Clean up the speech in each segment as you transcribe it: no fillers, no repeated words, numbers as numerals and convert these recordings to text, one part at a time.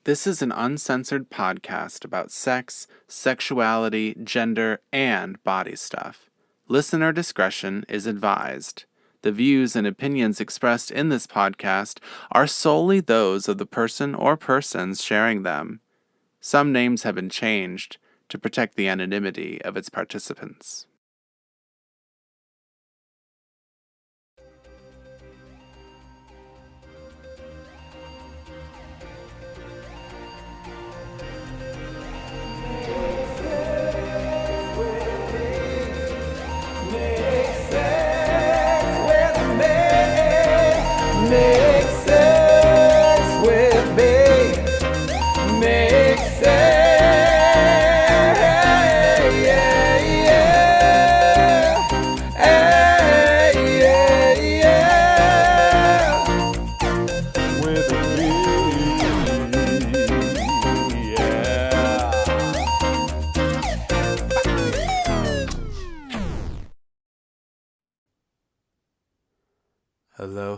This is an uncensored podcast about sex, sexuality, gender, and body stuff. Listener discretion is advised. The views and opinions expressed in this podcast are solely those of the person or persons sharing them. Some names have been changed to protect the anonymity of its participants.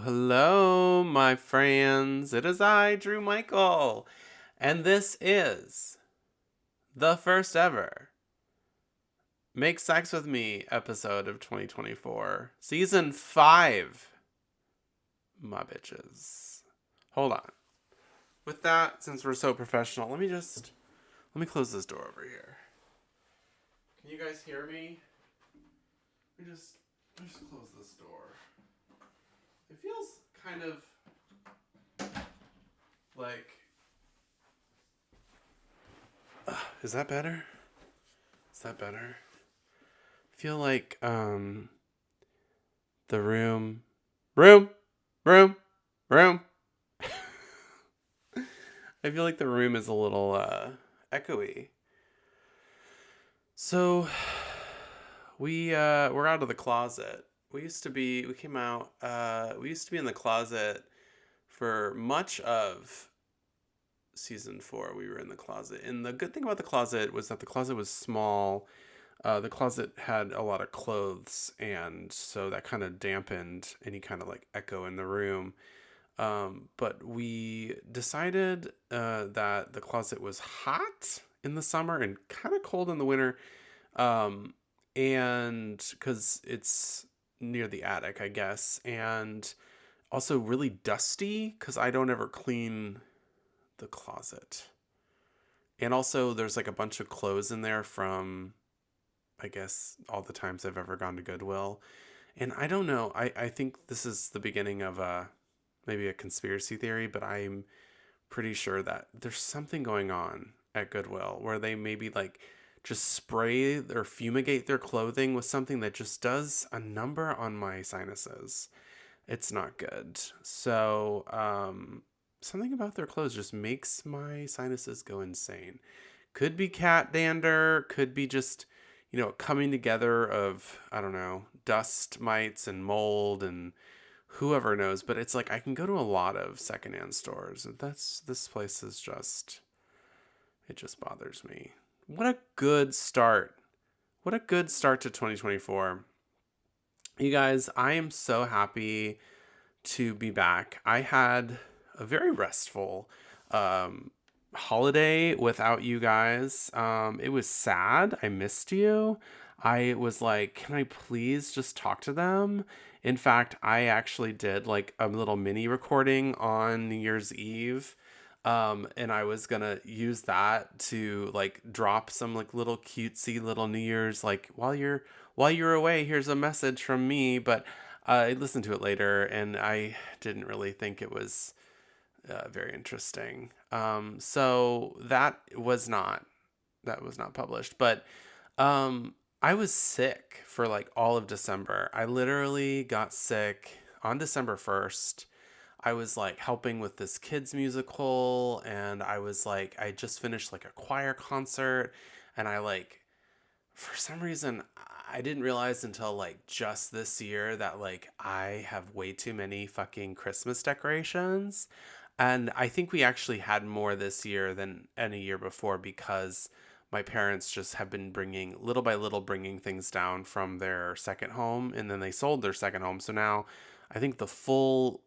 Hello, my friends. It is I, Drue Michael, and this is the first ever Make Sex With Me episode of 2024, season 5. My bitches. Hold on. With that, since we're so professional, let me close this door over here. Can you guys hear me? Let me just close this door. It feels kind of like... is that better? Is that better? I feel like, the room. I feel like the room is a little, echoey. So, we're out of the closet. We used to be in the closet for much of season 4. We were in the closet. And the good thing about the closet was that the closet was small. The closet had a lot of clothes, and so that kind of dampened any kind of like echo in the room. But we decided that the closet was hot in the summer and kind of cold in the winter. And because it's near the attic, I guess, and also really dusty because I don't ever clean the closet. And also there's like a bunch of clothes in there from, I guess, all the times I've ever gone to Goodwill. And I don't know, I think this is the beginning of maybe a conspiracy theory, but I'm pretty sure that there's something going on at Goodwill where they maybe like just spray or fumigate their clothing with something that just does a number on my sinuses. It's not good. So, something about their clothes just makes my sinuses go insane. Could be cat dander, could be just, coming together of, I don't know, dust mites and mold and whoever knows. But it's like I can go to a lot of secondhand stores. And this place is just, it just bothers me. What a good start. What a good start to 2024. You guys, I am so happy to be back. I had a very restful holiday without you guys. It was sad. I missed you. I was like, can I please just talk to them? In fact, I actually did like a little mini recording on New Year's Eve. And I was gonna use that to like drop some like little cutesy little New Year's, like while you're away, here's a message from me. But I listened to it later and I didn't really think it was very interesting. So that was not published, but I was sick for like all of December. I literally got sick on December 1st. I was like helping with this kids musical, and I was like, I just finished like a choir concert, and I like, for some reason, I didn't realize until like just this year that like I have way too many fucking Christmas decorations. And I think we actually had more this year than any year before because my parents just have been bringing, little by little, bringing things down from their second home, and then they sold their second home. So now I think the full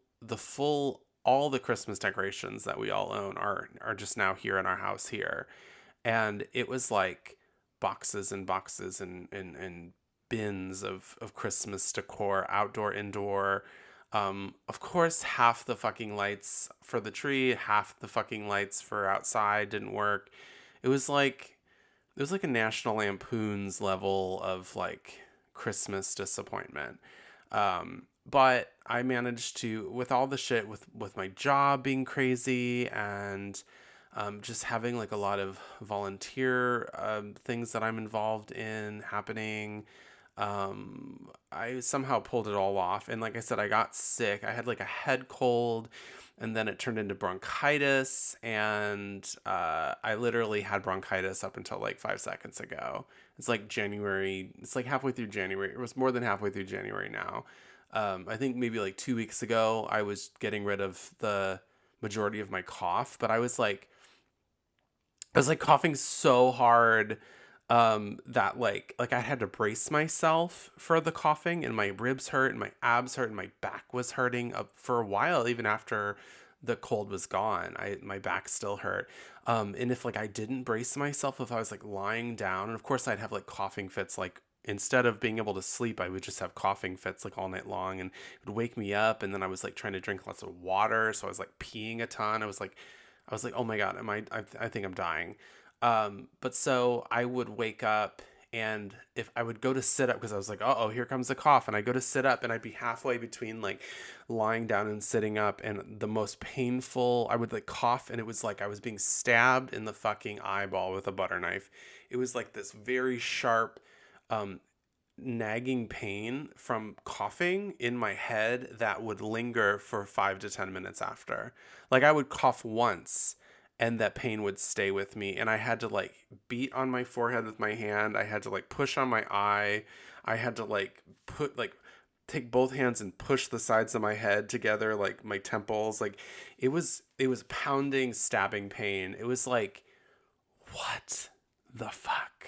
all the Christmas decorations that we all own are just now here in our house here. And it was like boxes and boxes and bins of Christmas decor, outdoor, indoor. Of course, half the fucking lights for the tree, half the fucking lights for outside didn't work. It was like it was like a National Lampoon's level of like Christmas disappointment. But I managed to, with all the shit with my job being crazy and just having like a lot of volunteer things that I'm involved in happening. I somehow pulled it all off. And like I said, I got sick. I had like a head cold and then it turned into bronchitis. And I literally had bronchitis up until like 5 seconds ago. It's like January. It's like halfway through January. It was more than halfway through January now. I think maybe like 2 weeks ago, I was getting rid of the majority of my cough, but I was like coughing so hard that like I had to brace myself for the coughing, and my ribs hurt and my abs hurt and my back was hurting for a while even after the cold was gone. My back still hurt. And if like I didn't brace myself, if I was like lying down, and of course I'd have like coughing fits, like instead of being able to sleep, I would just have coughing fits like all night long, and it would wake me up. And then I was like trying to drink lots of water, so I was like peeing a ton. I was like, oh my God, I think I'm dying. But so I would wake up, and if I would go to sit up, because I was like, oh, here comes the cough. And I go to sit up and I'd be halfway between like lying down and sitting up. And the most painful, I would like cough, and it was like I was being stabbed in the fucking eyeball with a butter knife. It was like this very sharp, um, nagging pain from coughing in my head that would linger for 5 to 10 minutes after. Like I would cough once and that pain would stay with me, and I had to like beat on my forehead with my hand. I had to like push on my eye. I had to like take both hands and push the sides of my head together, like my temples. Like it was pounding, stabbing pain. It was like, what the fuck?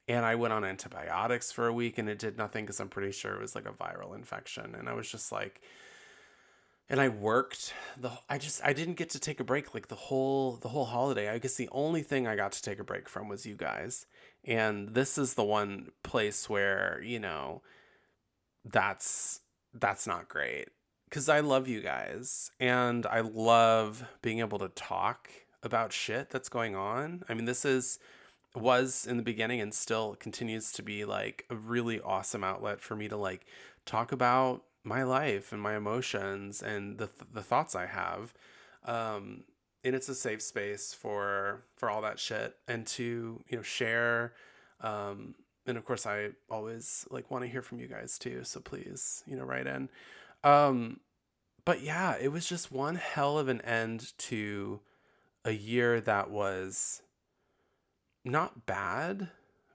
And I went on antibiotics for a week and it did nothing because I'm pretty sure it was like a viral infection. And I was just like, and I worked I didn't get to take a break like the whole holiday. I guess the only thing I got to take a break from was you guys. And this is the one place where, that's not great, cuz I love you guys and I love being able to talk about shit that's going on. I mean, this is was in the beginning and still continues to be like a really awesome outlet for me to like talk about my life and my emotions and the thoughts I have. And it's a safe space for all that shit and to, share. And of course I always like want to hear from you guys too. So please, write in. Um, but yeah, it was just one hell of an end to a year that was not bad,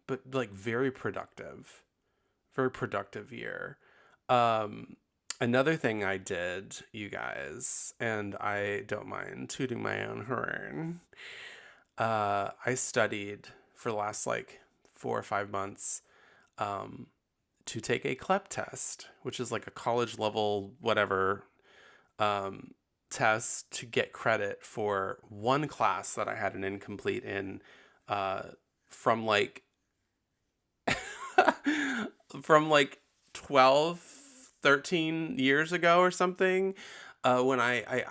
but like very productive year. Um, Another thing I did, you guys, and I don't mind tooting my own horn. I studied for the last like 4 or 5 months, um, to take a CLEP test, which is like a college level whatever um, test to get credit for one class that I had an incomplete in, uh, from like from like 12, 13 years ago or something. When I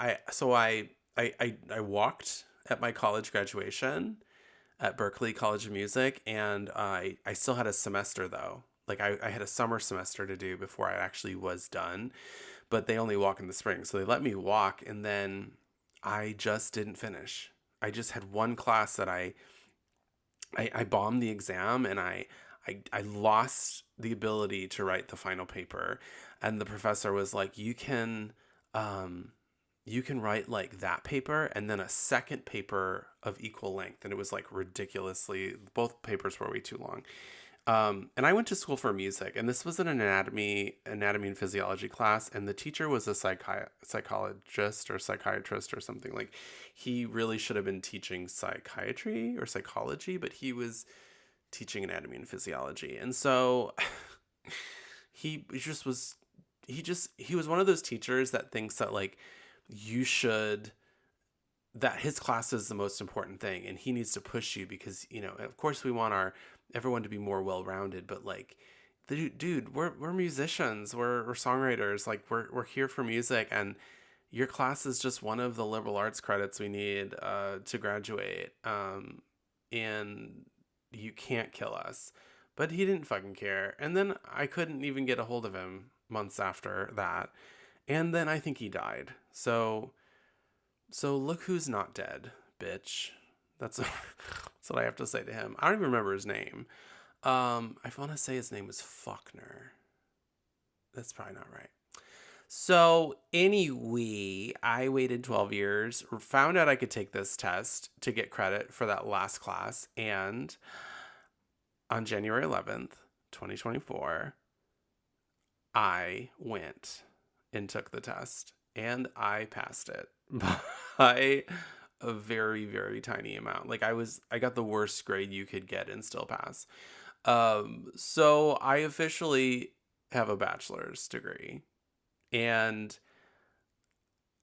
walked at my college graduation at Berklee College of Music, and I still had a semester though. Like I had a summer semester to do before I actually was done, but they only walk in the spring. So they let me walk, and then I just didn't finish. I just had one class that I bombed the exam, and I lost the ability to write the final paper. And the professor was like, you can write like that paper and then a second paper of equal length. And it was like ridiculously, both papers were way too long. And I went to school for music, and this was an anatomy and physiology class, and the teacher was a psychologist or psychiatrist or something. Like, he really should have been teaching psychiatry or psychology, but he was teaching anatomy and physiology. And so he just was he was one of those teachers that thinks that like you should, that his class is the most important thing, and he needs to push you because, of course we want everyone to be more well-rounded, but like, dude, we're musicians, we're songwriters, like we're here for music, and your class is just one of the liberal arts credits we need to graduate. And you can't kill us. But he didn't fucking care. And then I couldn't even get a hold of him months after that. And then I think he died. So look who's not dead, bitch. That's that's what I have to say to him. I don't even remember his name. I want to say his name was Faulkner. That's probably not right. So anyway, I waited 12 years, found out I could take this test to get credit for that last class, and on January 11th, 2024, I went and took the test, and I passed it by a very, very tiny amount. Like I got the worst grade you could get and still pass. So I officially have a bachelor's degree, and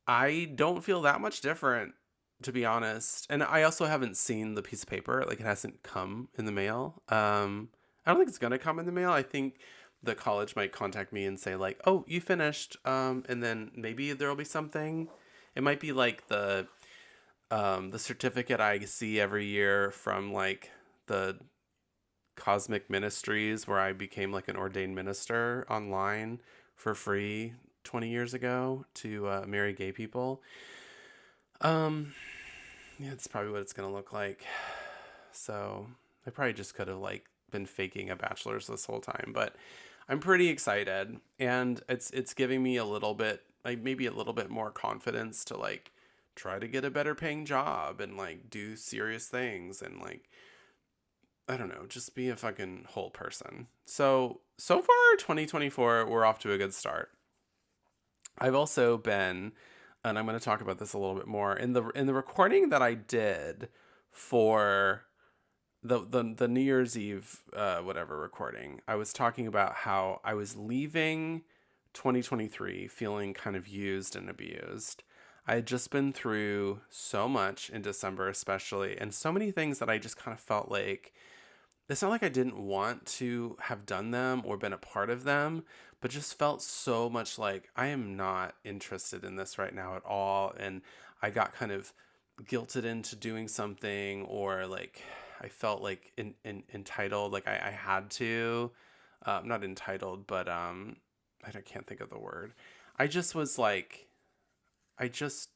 I don't feel that much different, to be honest. And I also haven't seen the piece of paper. Like, it hasn't come in the mail. I don't think it's going to come in the mail. I think the college might contact me and say, like, oh, you finished. And then maybe there'll be something. It might be like the certificate I see every year from like the Cosmic Ministries, where I became like an ordained minister online for free 20 years ago to marry gay people. Yeah, it's probably what it's gonna look like. So I probably just could have like been faking a bachelor's this whole time, but I'm pretty excited, and it's giving me a little bit, like maybe a little bit more confidence to like try to get a better paying job and like do serious things and like, I don't know, just be a fucking whole person. So far 2024, we're off to a good start. I've also been, and I'm going to talk about this a little bit more in the recording that I did for the New Year's Eve whatever recording. I was talking about how I was leaving 2023 feeling kind of used and abused. I had just been through so much in December, especially, and so many things that I just kind of felt like, it's not like I didn't want to have done them or been a part of them, but just felt so much like I am not interested in this right now at all. And I got kind of guilted into doing something, or like I felt like entitled, like I had to, not entitled, but I can't think of the word. I just was like, I just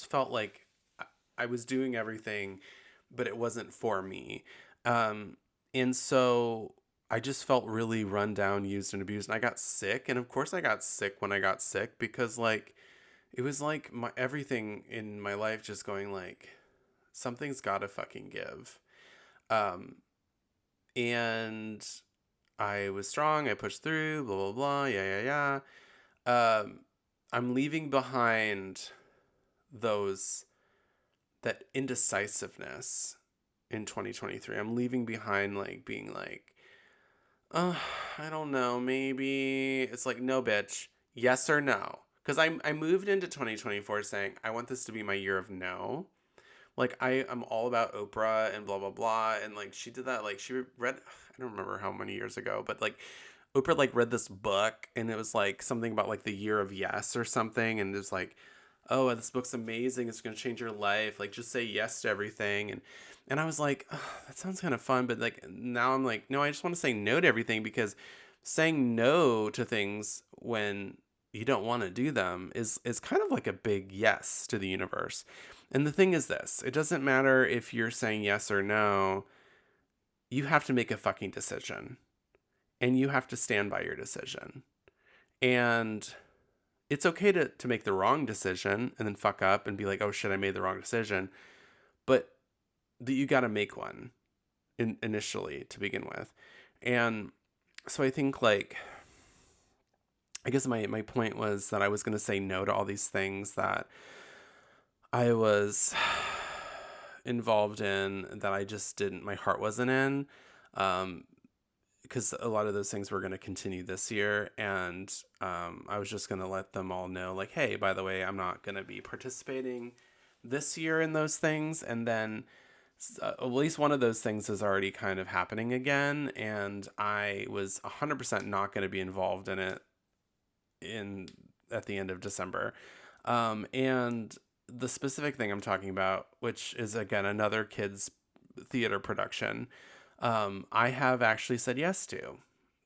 felt like I was doing everything, but it wasn't for me. And so I just felt really run down, used, and abused. And I got sick. And of course I got sick when I got sick, because like, it was like everything in my life just going like, something's gotta fucking give. Um, and I was strong. I pushed through, blah, blah, blah. Yeah, yeah, yeah. I'm leaving behind those, that indecisiveness in 2023. I'm leaving behind like being like, oh, I don't know, maybe. It's like, no, bitch, yes or no. Because I moved into 2024 saying, I want this to be my year of no. Like, I'm all about Oprah and blah, blah, blah. And like, she did that, like, she read, I don't remember how many years ago, but like, Oprah like read this book, and it was like something about like the year of yes or something. And it was like, oh, this book's amazing. It's going to change your life. Like, just say yes to everything. And I was like, oh, that sounds kind of fun. But like, now I'm like, no, I just want to say no to everything, because saying no to things when you don't want to do them is kind of like a big yes to the universe. And the thing is this, it doesn't matter if you're saying yes or no. You have to make a fucking decision, and you have to stand by your decision. And it's okay to make the wrong decision and then fuck up and be like, oh shit, I made the wrong decision. But you got to make one initially to begin with. And so I think like, I guess my point was that I was going to say no to all these things that I was involved in, that I just didn't, my heart wasn't in. Um, because a lot of those things were going to continue this year. And I was just going to let them all know, like, hey, by the way, I'm not going to be participating this year in those things. And then at least one of those things is already kind of happening again. And I was 100% not going to be involved in it at the end of December. And the specific thing I'm talking about, which is, again, another kids theater production, I have actually said yes to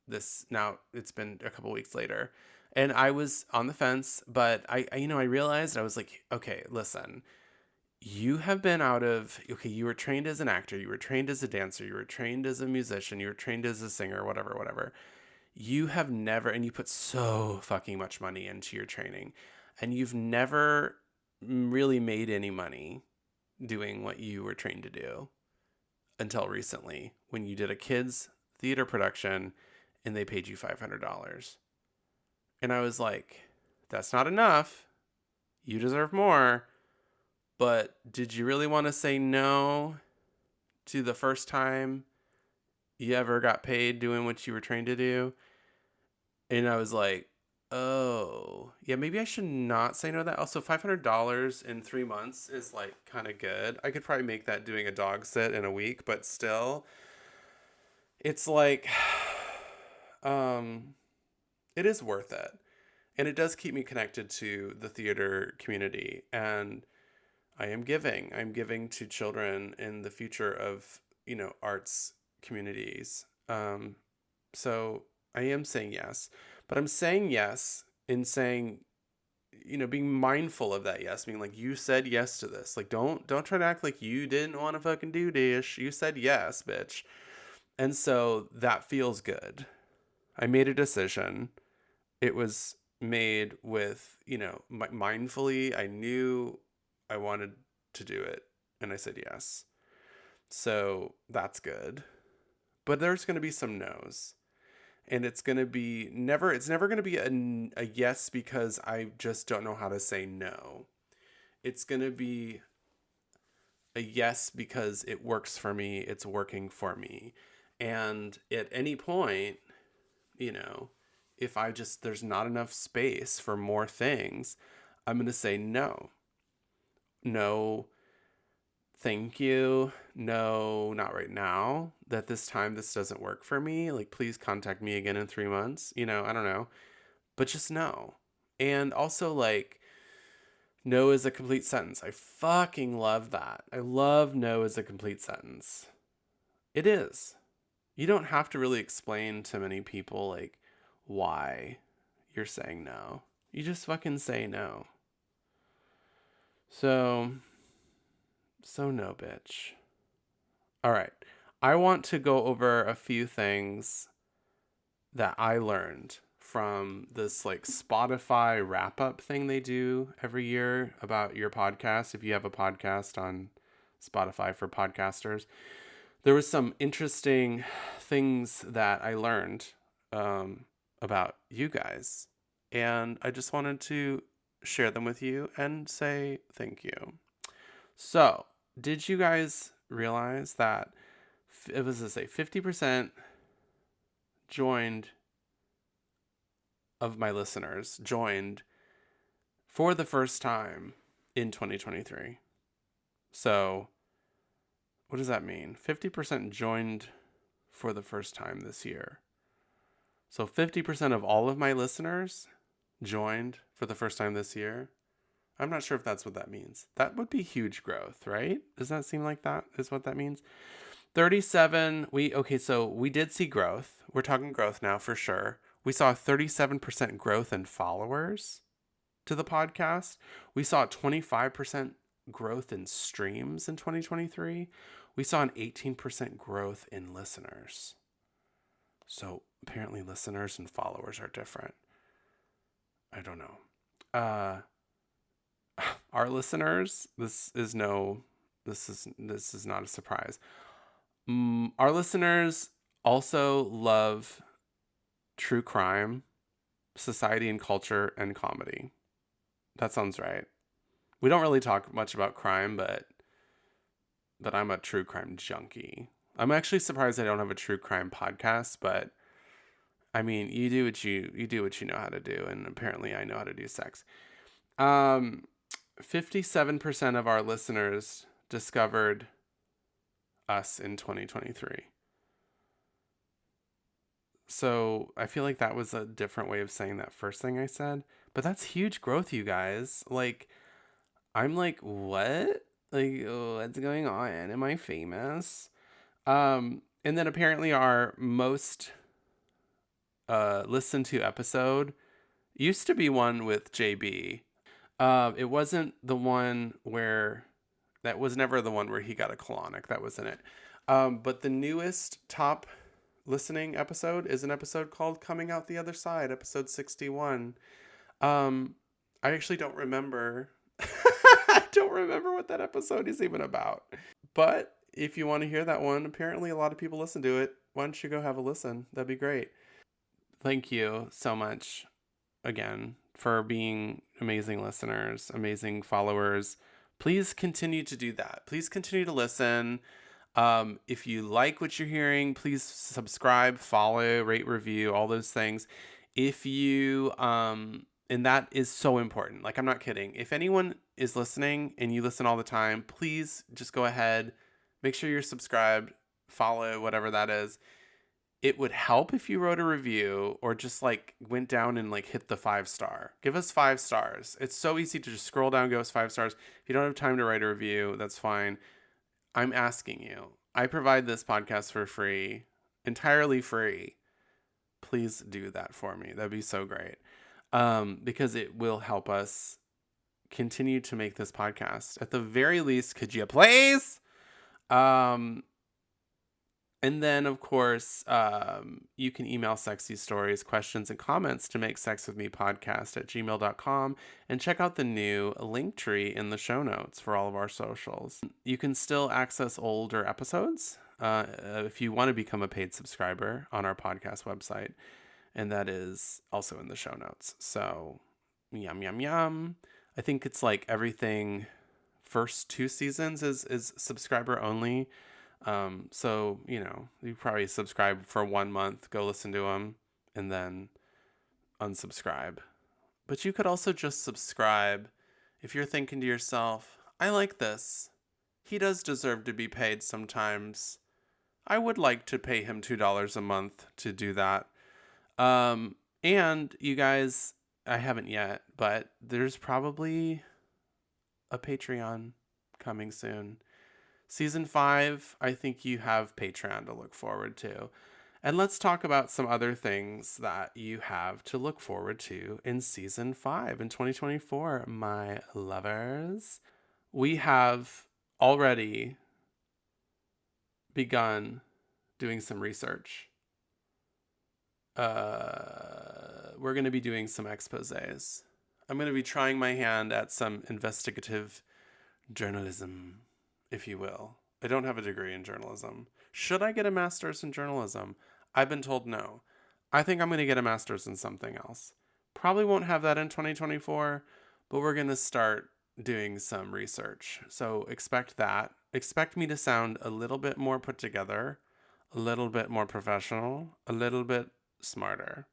this. Now it's been a couple weeks later, and I was on the fence, but I realized, I was like, okay, listen, you have been okay, you were trained as an actor, you were trained as a dancer, you were trained as a musician, you were trained as a singer, whatever. You have never, and you put so fucking much money into your training, and you've never really made any money doing what you were trained to do until recently, when you did a kids theater production and they paid you $500. And I was like, that's not enough. You deserve more. But did you really want to say no to the first time you ever got paid doing what you were trained to do? And I was like, oh, yeah, maybe I should not say no to that. Also, $500 in 3 months is like kind of good. I could probably make that doing a dog sit in a week, but still, it's like, it is worth it. And it does keep me connected to the theater community. And I'm giving to children in the future of, arts communities. So I am saying yes, but I'm saying yes in saying, being mindful of that yes, being like, you said yes to this. Like, don't try to act like you didn't want to fucking do this. You said yes, bitch. And so that feels good. I made a decision. It was made with, mindfully. I knew I wanted to do it, and I said yes. So that's good. But there's going to be some no's. And it's never going to be a yes because I just don't know how to say no. It's going to be a yes because it works for me. It's working for me. And at any point, if there's not enough space for more things, I'm going to say no. No, thank you. No, not right now. That this time this doesn't work for me. Like, please contact me again in 3 months. I don't know. But just no. And also, like, no is a complete sentence. I fucking love that. I love no as a complete sentence. It is. You don't have to really explain to many people, like, why you're saying no. You just fucking say no. So no, bitch. All right. I want to go over a few things that I learned from this, like, Spotify wrap up thing they do every year about your podcast. If you have a podcast on Spotify for podcasters, there was some interesting things that I learned about you guys, and I just wanted to share them with you and say thank you. So, did you guys realize that it was 50% of my listeners joined for the first time in 2023? So, what does that mean? 50% joined for the first time this year. So 50% of all of my listeners joined for the first time this year. I'm not sure if that's what that means. That would be huge growth, right? Does that seem like that is what that means? 37, so we did see growth. We're talking growth now for sure. We saw a 37% growth in followers to the podcast. We saw a 25% growth in streams in 2023. We saw an 18% growth in listeners. So apparently listeners and followers are different. I don't know. Our listeners, this is not a surprise. Our listeners also love true crime, society and culture, and comedy. That sounds right. We don't really talk much about crime, but I'm a true crime junkie. I'm actually surprised I don't have a true crime podcast, but I mean, you do what you know how to do, and apparently I know how to do sex. Um, 57% of our listeners discovered us in 2023. So I feel like that was a different way of saying that first thing I said, but that's huge growth, you guys. Like, I'm like, what? Like, what's going on? Am I famous? And then apparently our most listened to episode used to be one with JB. It wasn't the one where that was never the one where he got a colonic. That wasn't it. But the newest top listening episode is an episode called Coming Out the Other Side, episode 61. I actually don't remember. I don't remember what that episode is even about. But if you want to hear that one, apparently a lot of people listen to it. Why don't you go have a listen? That'd be great. Thank you so much again for being amazing listeners, amazing followers. Please continue to do that. Please continue to listen. If you like what you're hearing, please subscribe, follow, rate, review, all those things. If you, and that is so important. Like, I'm not kidding. If anyone is listening and you listen all the time, please just go ahead, make sure you're subscribed, follow, whatever that is. It would help if you wrote a review or just like went down and like hit the 5-star. Give us 5 stars. It's so easy to just scroll down, give us 5 stars. If you don't have time to write a review, that's fine. I'm asking you. I provide this podcast for free, entirely free. Please do that for me. That'd be so great. Because it will help us continue to make this podcast. At the very least, could you please? And then, of course, you can email sexy stories, questions, and comments to make sexwithmepodcast@gmail.com and check out the new link tree in the show notes for all of our socials. You can still access older episodes if you want to become a paid subscriber on our podcast website, and that is also in the show notes. So, yum, yum, yum. I think it's like everything first 2 seasons is subscriber only. So, you know, you probably subscribe for 1 month, go listen to them, and then unsubscribe. But you could also just subscribe if you're thinking to yourself, I like this. He does deserve to be paid sometimes. I would like to pay him $2 a month to do that. And you guys, I haven't yet, but there's probably a Patreon coming soon. Season 5, I think you have Patreon to look forward to. And let's talk about some other things that you have to look forward to in Season 5 in 2024, my lovers. We have already begun doing some research. We're going to be doing some exposés. I'm going to be trying my hand at some investigative journalism, if you will. I don't have a degree in journalism. Should I get a master's in journalism? I've been told no. I think I'm going to get a master's in something else. Probably won't have that in 2024, but we're going to start doing some research. So expect that. Expect me to sound a little bit more put together, a little bit more professional, a little bit smarter.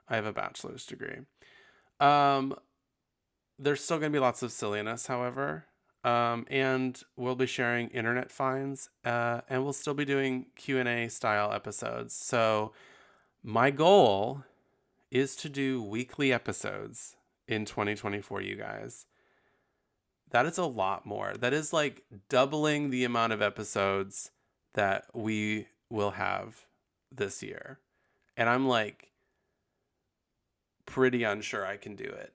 I have a bachelor's degree. There's still going to be lots of silliness, however. And we'll be sharing internet finds, and we'll still be doing Q&A style episodes. So my goal is to do weekly episodes in 2024, you guys. That is a lot more. That is like doubling the amount of episodes that we will have this year. And I'm like pretty unsure I can do it.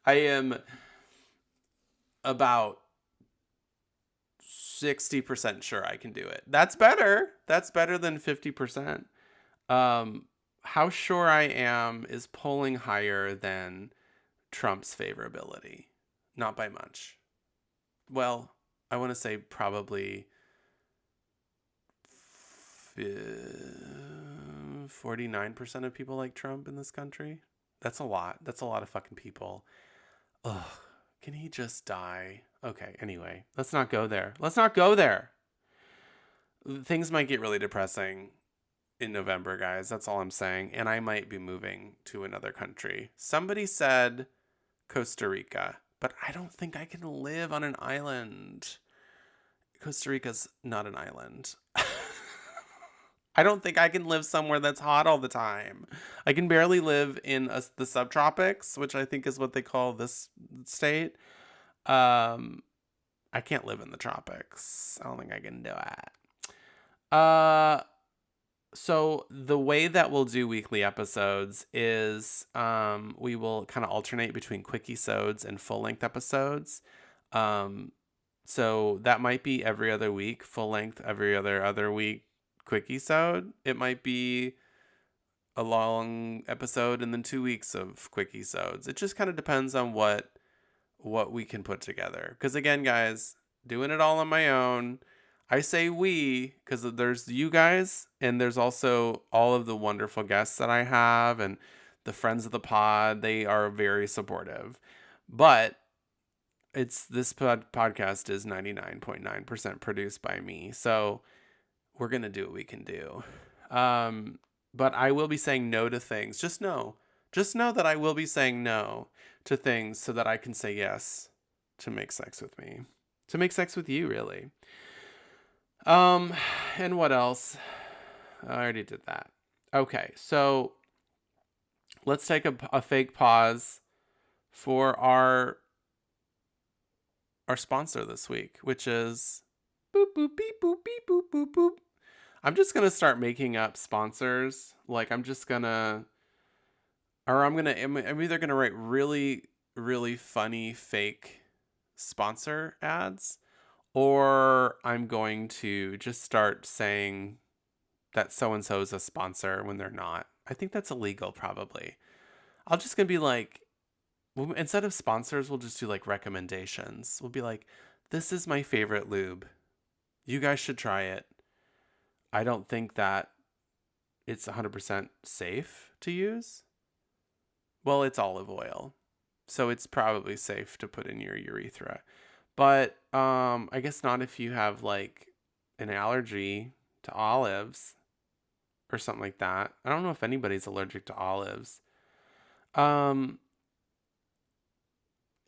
I am about 60% sure I can do it. That's better. That's better than 50%. How sure I am is polling higher than Trump's favorability. Not by much. Well, I want to say probably 49% of people like Trump in this country. That's a lot. That's a lot of fucking people. Ugh, can he just die? Okay, anyway, let's not go there. Let's not go there. Things might get really depressing in November, guys. That's all I'm saying. And I might be moving to another country. Somebody said Costa Rica, but I don't think I can live on an island. Costa Rica's not an island. I don't think I can live somewhere that's hot all the time. I can barely live in the subtropics, which I think is what they call this state. Um, I can't live in the tropics. I don't think I can do it. Uh, so the way that we'll do weekly episodes is we will kind of alternate between quickie-sodes and full-length episodes. So that might be every other week, full-length every other week, quickie-sode. It might be a long episode and then 2 weeks of quickie-sodes. It just kind of depends on what we can put together. Because again, guys, doing it all on my own. I say we because there's you guys and there's also all of the wonderful guests that I have and the friends of the pod. They are very supportive. But this podcast is 99.9% produced by me. So we're going to do what we can do. But I will be saying no to things. Just know that I will be saying no to things so that I can say yes to make sex with me. To make sex with you, really. And what else? I already did that. Okay, so let's take a fake pause for our sponsor this week, which is boop boop beep boop beep boop boop boop. I'm just gonna start making up sponsors. Like I'm either gonna write really, really funny fake sponsor ads, or I'm going to just start saying that so-and-so is a sponsor when they're not. I think that's illegal, probably. I'm just going to be like, instead of sponsors, we'll just do like recommendations. We'll be like, this is my favorite lube. You guys should try it. I don't think that it's 100% safe to use. Well, it's olive oil, so it's probably safe to put in your urethra. But I guess not if you have like an allergy to olives or something like that. I don't know if anybody's allergic to olives. And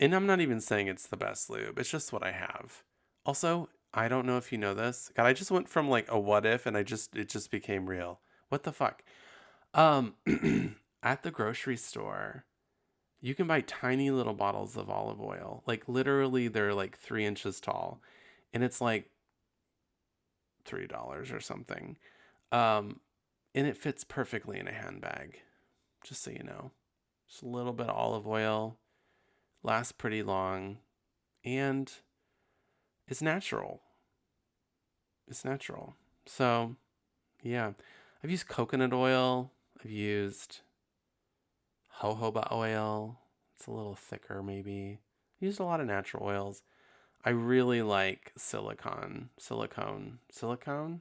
I'm not even saying it's the best lube. It's just what I have. Also, I don't know if you know this. God, I just went from like a what if and it just became real. What the fuck? At the grocery store, you can buy tiny little bottles of olive oil. Like literally they're like 3 inches tall. And it's like $3 or something. And it fits perfectly in a handbag. Just so you know. Just a little bit of olive oil. Lasts pretty long. And it's natural. It's natural. So, yeah. I've used coconut oil. I've used jojoba oil. It's a little thicker, maybe. I used a lot of natural oils. I really like silicone. Not silicone.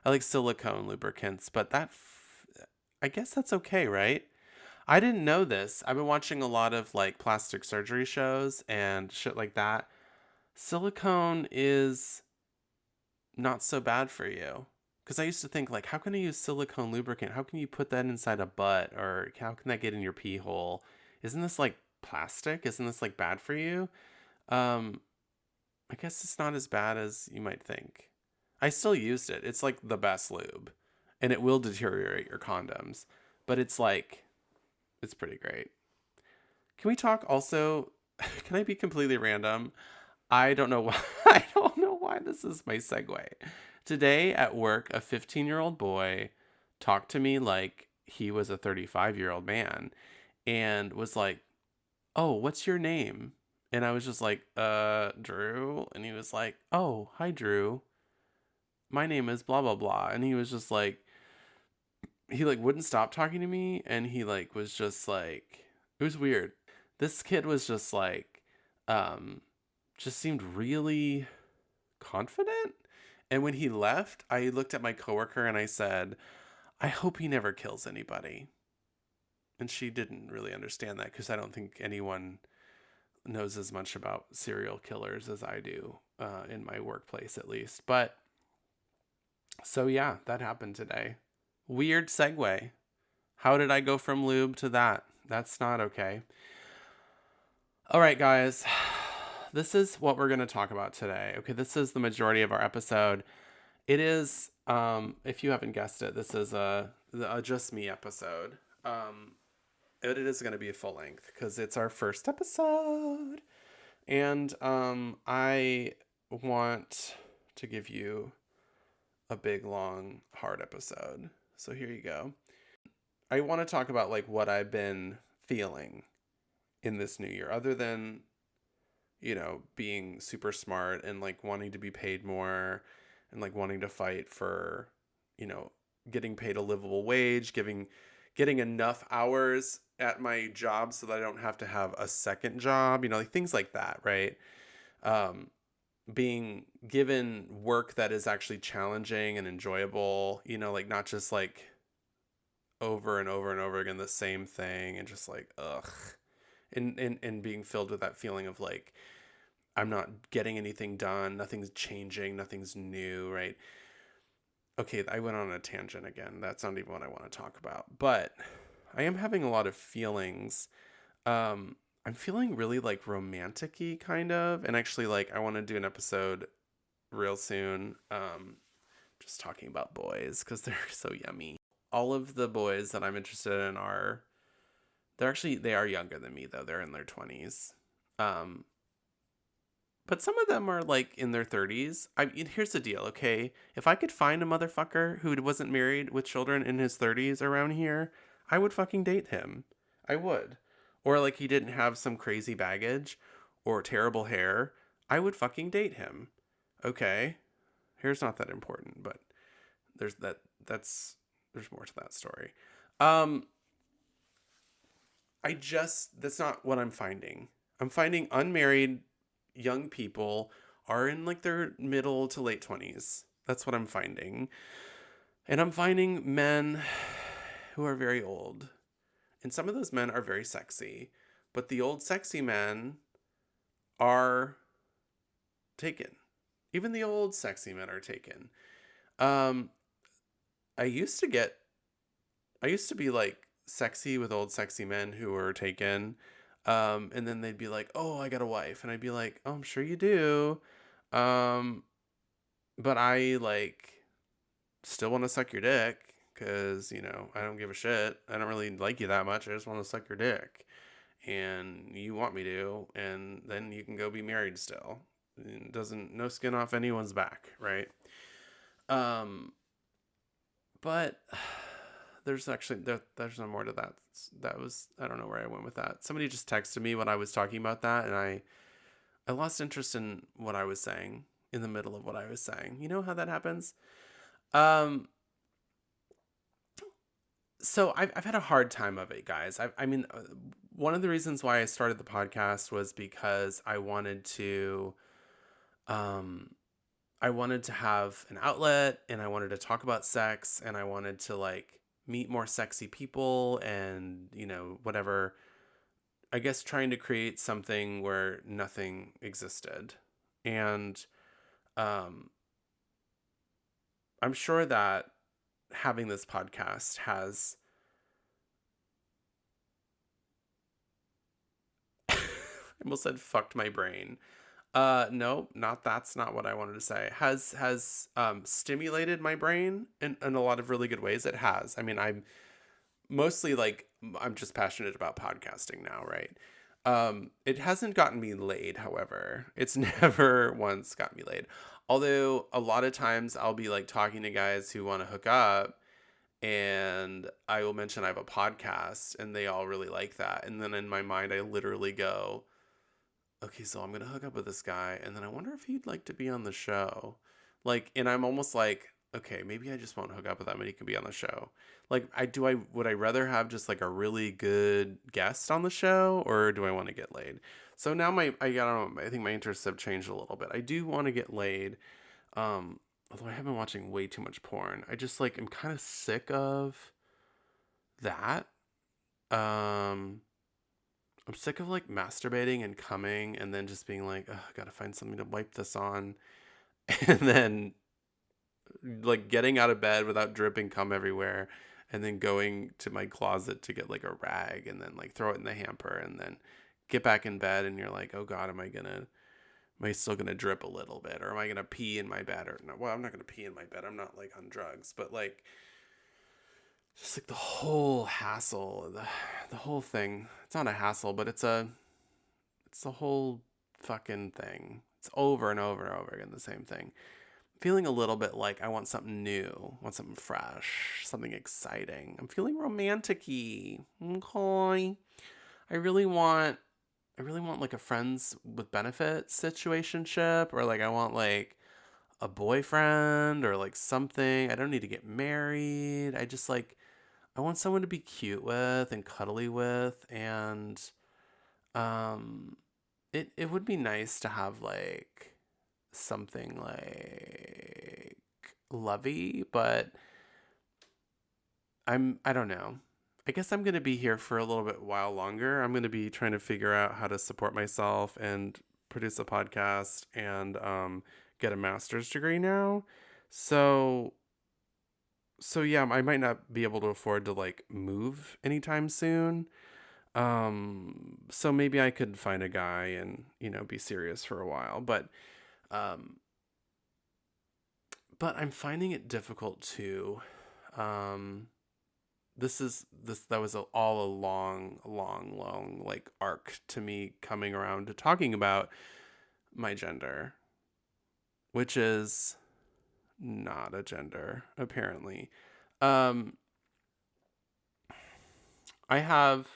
I like silicone lubricants, but I guess that's okay, right? I didn't know this. I've been watching a lot of like plastic surgery shows and shit like that. Silicone is not so bad for you. Because I used to think, like, how can I use silicone lubricant? How can you put that inside a butt? Or how can that get in your pee hole? Isn't this, like, plastic? Isn't this, like, bad for you? I guess it's not as bad as you might think. I still used it. It's, like, the best lube. And it will deteriorate your condoms. But it's, like, it's pretty great. Can we talk also... Can I be completely random? I don't know why. I don't know why this is my segue. Today at work, a 15-year-old boy talked to me like he was a 35-year-old man and was like, "Oh, what's your name?" And I was just like, Drue." And he was like, "Oh, hi, Drue. My name is blah, blah, blah." And he was just like, he like wouldn't stop talking to me. And he like was just like, it was weird. This kid was just like, just seemed really confident. And when he left, I looked at my coworker and I said, "I hope he never kills anybody." And she didn't really understand that because I don't think anyone knows as much about serial killers as I do, in my workplace at least. But so yeah, that happened today. Weird segue. How did I go from lube to that? That's not okay. All right, guys. This is what we're going to talk about today. Okay, this is the majority of our episode. It is, if you haven't guessed it, this is a Just Me episode. It is going to be a full length because it's our first episode. And I want to give you a big, long, hard episode. So here you go. I want to talk about like what I've been feeling in this new year, other than, being super smart and like wanting to be paid more and like wanting to fight for, getting paid a livable wage, getting enough hours at my job so that I don't have to have a second job, like things like that, right? Being given work that is actually challenging and enjoyable, like not just like over and over and over again the same thing and just like ugh, and being filled with that feeling of like I'm not getting anything done, nothing's changing, nothing's new, right? Okay, I went on a tangent again. That's not even what I want to talk about. But I am having a lot of feelings. I'm feeling really like romantic-y kind of, and actually like I want to do an episode real soon, just talking about boys because they're so yummy. All of the boys that I'm interested in they are younger than me though. They're in their 20s. But some of them are like in their 30s. Here's the deal, okay? If I could find a motherfucker who wasn't married with children in his 30s around here, I would fucking date him. I would. Or like he didn't have some crazy baggage or terrible hair, I would fucking date him. Okay? Hair's not that important, but there's more to that story. That's not what I'm finding. I'm finding unmarried young people are in like their middle to late 20s. That's what I'm finding. And I'm finding men who are very old. And some of those men are very sexy. But the old sexy men are taken. Even the old sexy men are taken. I used to be like sexy with old sexy men who were taken. And then they'd be like, "Oh, I got a wife." And I'd be like, "Oh, I'm sure you do. But I like still want to suck your dick because, I don't give a shit. I don't really like you that much. I just want to suck your dick. And you want me to, and then you can go be married still. It doesn't, no skin off anyone's back, right?" But there's no more to that. I don't know where I went with that. Somebody just texted me when I was talking about that, and I lost interest in what I was saying in the middle of what I was saying. You know how that happens? So I've had a hard time of it, guys. I mean, one of the reasons why I started the podcast was because I wanted to have an outlet, and I wanted to talk about sex, and I wanted to like meet more sexy people and, whatever. I guess trying to create something where nothing existed. And I'm sure that having this podcast has I almost said fucked my brain. No, that's not what I wanted to say. Has stimulated my brain in a lot of really good ways. It has. I mean, I'm mostly like, I'm just passionate about podcasting now, right? It hasn't gotten me laid, however. It's never once got me laid. Although a lot of times I'll be like talking to guys who want to hook up, and I will mention I have a podcast, and they all really like that. And then in my mind, I literally go, okay, so I'm going to hook up with this guy, and then I wonder if he'd like to be on the show. Like, and I'm almost like, okay, maybe I just won't hook up with him and he can be on the show. Like, would I rather have just like a really good guest on the show, or do I want to get laid? So now I don't know, I think my interests have changed a little bit. I do want to get laid. Although I have been watching way too much porn. I just like, I'm kind of sick of that. I'm sick of like masturbating and coming and then just being like, oh, I gotta find something to wipe this on. And then like getting out of bed without dripping cum everywhere. And then going to my closet to get like a rag and then like throw it in the hamper and then get back in bed. And you're like, oh God, am I still gonna drip a little bit? Or am I gonna pee in my bed? Or no, well, I'm not gonna pee in my bed. I'm not like on drugs. But like, just like the whole hassle, the whole thing. It's not a hassle, but it's the whole fucking thing. It's over and over and over again, the same thing. Feeling a little bit like I want something new, want something fresh, something exciting. I'm feeling romantic-y. Okay. I really want like a friends with benefits situationship, or like I want like a boyfriend or like something. I don't need to get married. I want someone to be cute with and cuddly with, and um it would be nice to have like something like lovey, but I don't know. I guess I'm going to be here for a little bit while longer. I'm going to be trying to figure out how to support myself and produce a podcast and get a master's degree now. So yeah, I might not be able to afford to like move anytime soon. So maybe I could find a guy and, be serious for a while, um but I'm finding it difficult to um this that was all a long like arc to me coming around to talking about my gender, which is not a gender apparently. um I have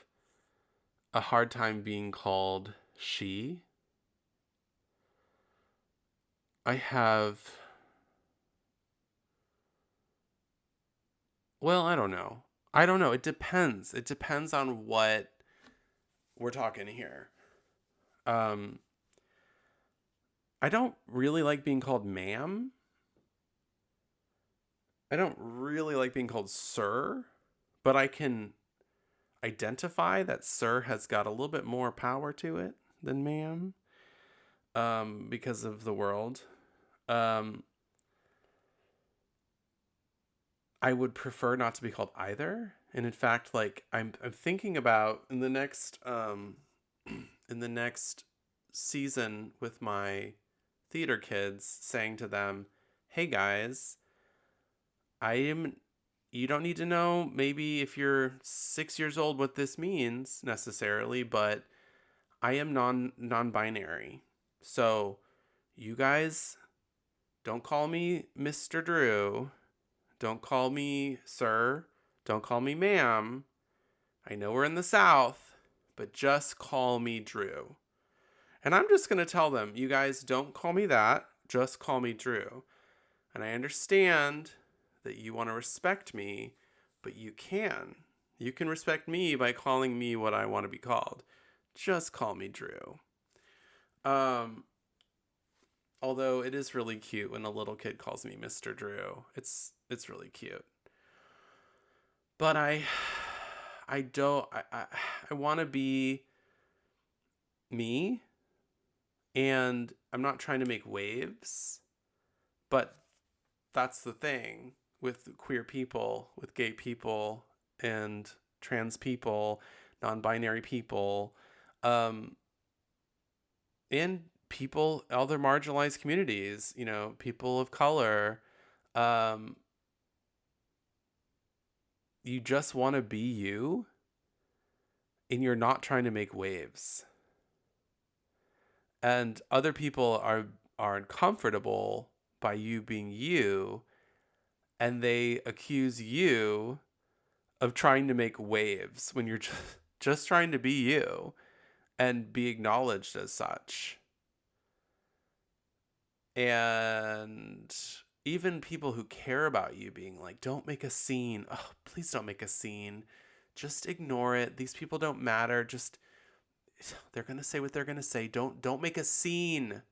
a hard time being called she. I have, well, I don't know. It depends. It depends on what we're talking here. um I don't really like being called ma'am. I don't really like being called sir, but I can identify that sir has got a little bit more power to it than ma'am, because of the world. Um, I would prefer not to be called either. And in fact, like I'm thinking about in the next in the next season with my theater kids saying to them, "Hey guys, I am you don't need to know maybe if you're 6 years old what this means necessarily, but I am non-binary. So, you guys don't call me Mr. Drue. Don't call me sir. Don't call me ma'am. I know we're in the South, but just call me Drue." And I'm just going to tell them, you guys don't call me that. Just call me Drue. And I understand that you want to respect me, but you can. You can respect me by calling me what I want to be called. Just call me Drue. Um, Although it is really cute when a little kid calls me Mr. Drue. It's really cute. But I don't I want to be me, and I'm not trying to make waves, but that's the thing with queer people, with gay people and trans people, non-binary people, um and people, other marginalized communities, people of color. um you just want to be you, and you're not trying to make waves, and other people are uncomfortable by you being you, and they accuse you of trying to make waves when you're just trying to be you and be acknowledged as such. And even people who care about you being like, don't make a scene. Oh, please don't make a scene. Just ignore it. These people don't matter. Just, they're going to say what they're going to say. Don't make a scene.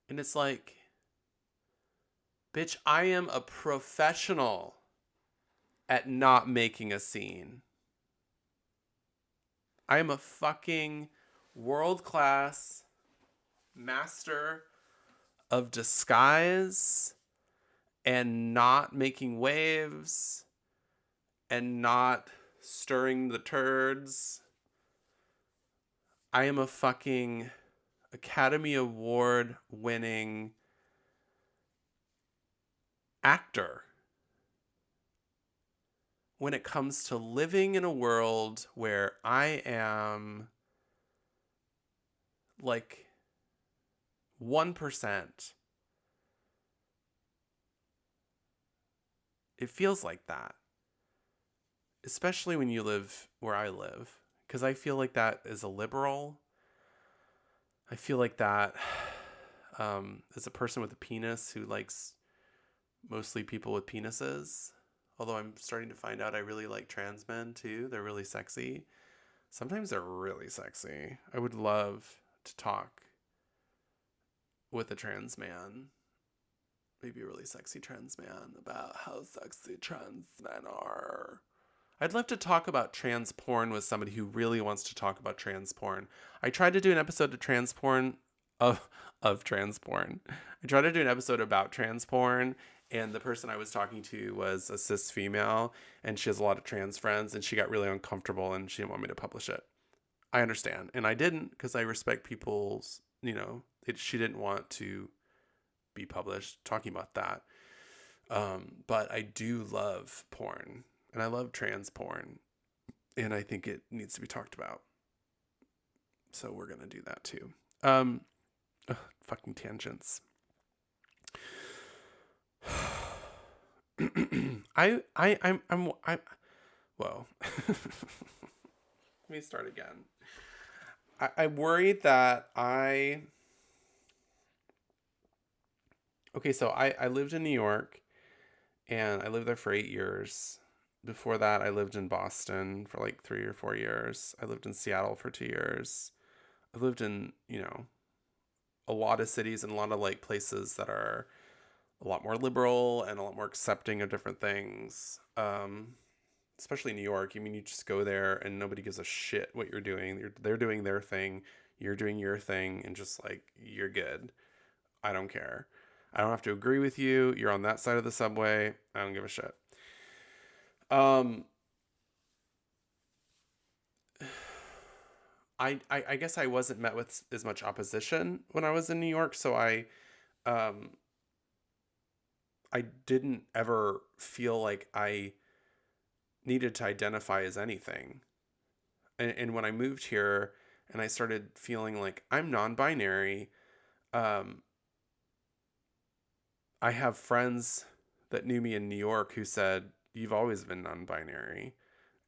And it's like, bitch, I am a professional at not making a scene. I am a fucking world-class master of disguise and not making waves and not stirring the turds. I am a fucking Academy Award winning actor when it comes to living in a world where I am like 1%. It feels like that, especially when you live where I live, because I feel like that is a liberal. I feel like that as a person with a penis who likes mostly people with penises. Although I'm starting to find out I really like trans men too. They're really sexy. Sometimes they're really sexy. I would love to talk with a trans man, maybe a really sexy trans man, about how sexy trans men are. I'd love to talk about trans porn with somebody who really wants to talk about trans porn. I tried to do an episode of trans porn of trans porn. I tried to do an episode about trans porn, and the person I was talking to was a cis female, and she has a lot of trans friends, and she got really uncomfortable, and she didn't want me to publish it. I understand, and I didn't, because I respect people's, she didn't want to be published talking about that. But I do love porn, and I love trans porn, and I think it needs to be talked about. So we're gonna do that too. Fucking tangents. I'm whoa. Let me start again. I worried that okay, so I lived in New York, and I lived there for 8 years. Before that, I lived in Boston for like 3 or 4 years. I lived in Seattle for 2 years. I've lived in, a lot of cities and a lot of like places that are a lot more liberal and a lot more accepting of different things. Especially New York. I mean, you just go there and nobody gives a shit what you're doing. They're doing their thing. You're doing your thing, and just like, you're good. I don't care. I don't have to agree with you. You're on that side of the subway. I don't give a shit. I guess I wasn't met with as much opposition when I was in New York, so um I didn't ever feel like I needed to identify as anything. And when I moved here and I started feeling like I'm non-binary, um I have friends that knew me in New York who said, "You've always been non-binary."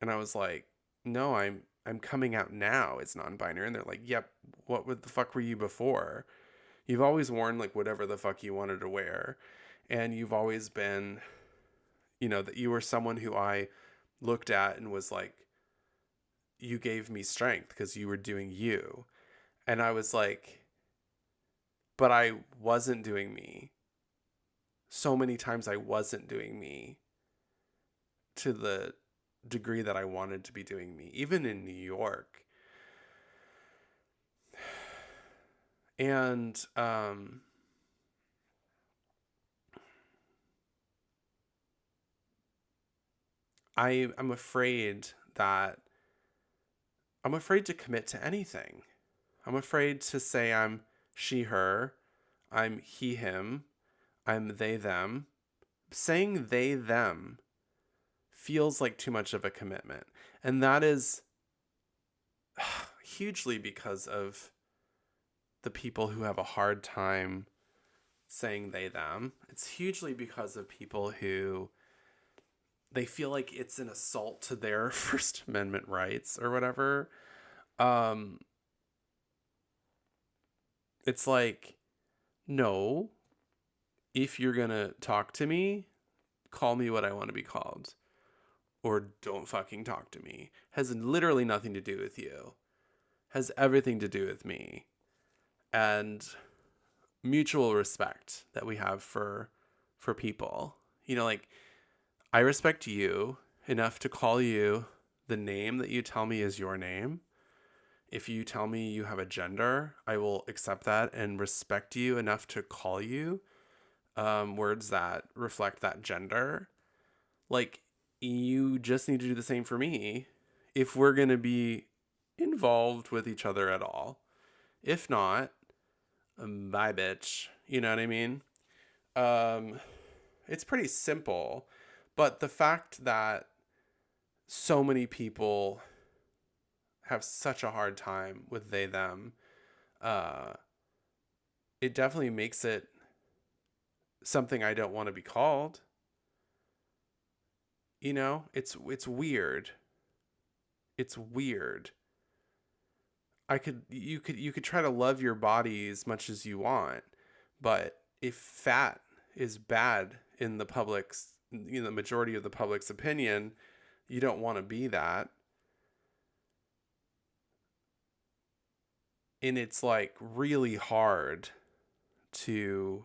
And I was like, "No, I'm coming out now as non-binary." And they're like, "Yep, what the fuck were you before? You've always worn like whatever the fuck you wanted to wear. And you've always been, that you were someone who I looked at and was like, you gave me strength because you were doing you." And I was like, "But I wasn't doing me. So many times I wasn't doing me to the degree that I wanted to be doing me, even in New York." And I'm afraid that I'm afraid to commit to anything. I'm afraid to say I'm she, her, I'm he, him, I'm they, them. Saying they, them feels like too much of a commitment. And that is hugely because of the people who have a hard time saying they, them. It's hugely because of people who they feel like it's an assault to their First Amendment rights or whatever. It's like, no, if you're going to talk to me, call me what I want to be called. Or don't fucking talk to me. Has literally nothing to do with you. Has everything to do with me. And mutual respect that we have for people. Like, I respect you enough to call you the name that you tell me is your name. If you tell me you have a gender, I will accept that and respect you enough to call you words that reflect that gender. Like, you just need to do the same for me if we're going to be involved with each other at all. If not, bye, bitch. You know what I mean? Um, it's pretty simple, but the fact that so many people have such a hard time with they them, uh, it definitely makes it something I don't want to be called. You know, it's weird. It's weird. You could try to love your body as much as you want, but if fat is bad in the public's, the majority of the public's opinion, you don't want to be that. And it's like really hard to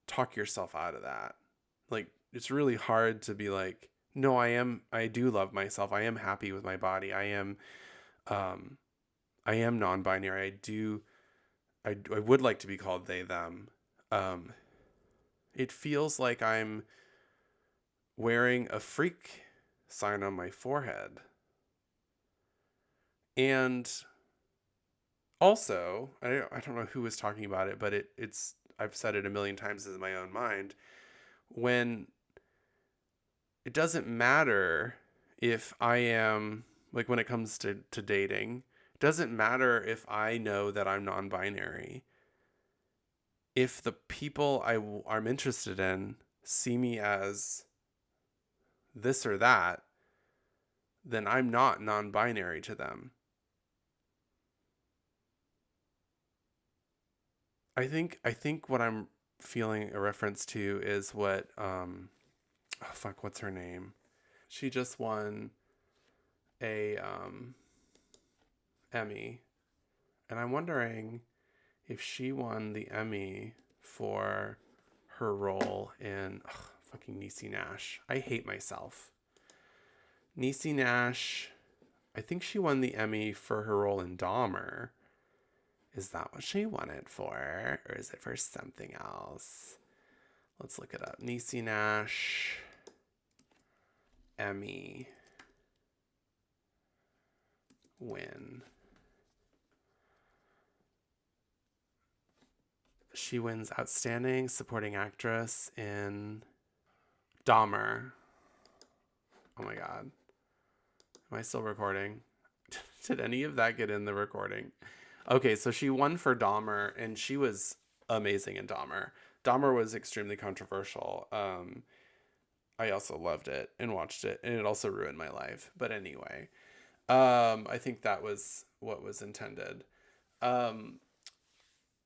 talk yourself out of that. Like, it's really hard to be like, no, I do love myself. I am happy with my body. Um, I am non-binary. I would like to be called they, them. Um, it feels like I'm wearing a freak sign on my forehead. And also, I don't know who was talking about it, but it's, I've said it a million times in my own mind. When it doesn't matter if I am, like, when it comes to dating, it doesn't matter if I know that I'm non-binary. If the people I'm interested in see me as this or that, then I'm not non-binary to them. I think what I'm feeling a reference to is what oh fuck, what's her name? She just won a Emmy, and I'm wondering if she won the Emmy for her role in fucking Niecy Nash. I hate myself. Niecy Nash, I think she won the Emmy for her role in Dahmer. Is that what she won it for? Or is it for something else? Let's look it up. Niecy Nash Emmy win. She wins Outstanding Supporting Actress in Dahmer. Oh my god. Am I still recording? Did any of that get in the recording? Okay, so she won for Dahmer, and she was amazing in Dahmer. Dahmer was extremely controversial. I also loved it and watched it, and it also ruined my life. But anyway, I think that was what was intended. Um,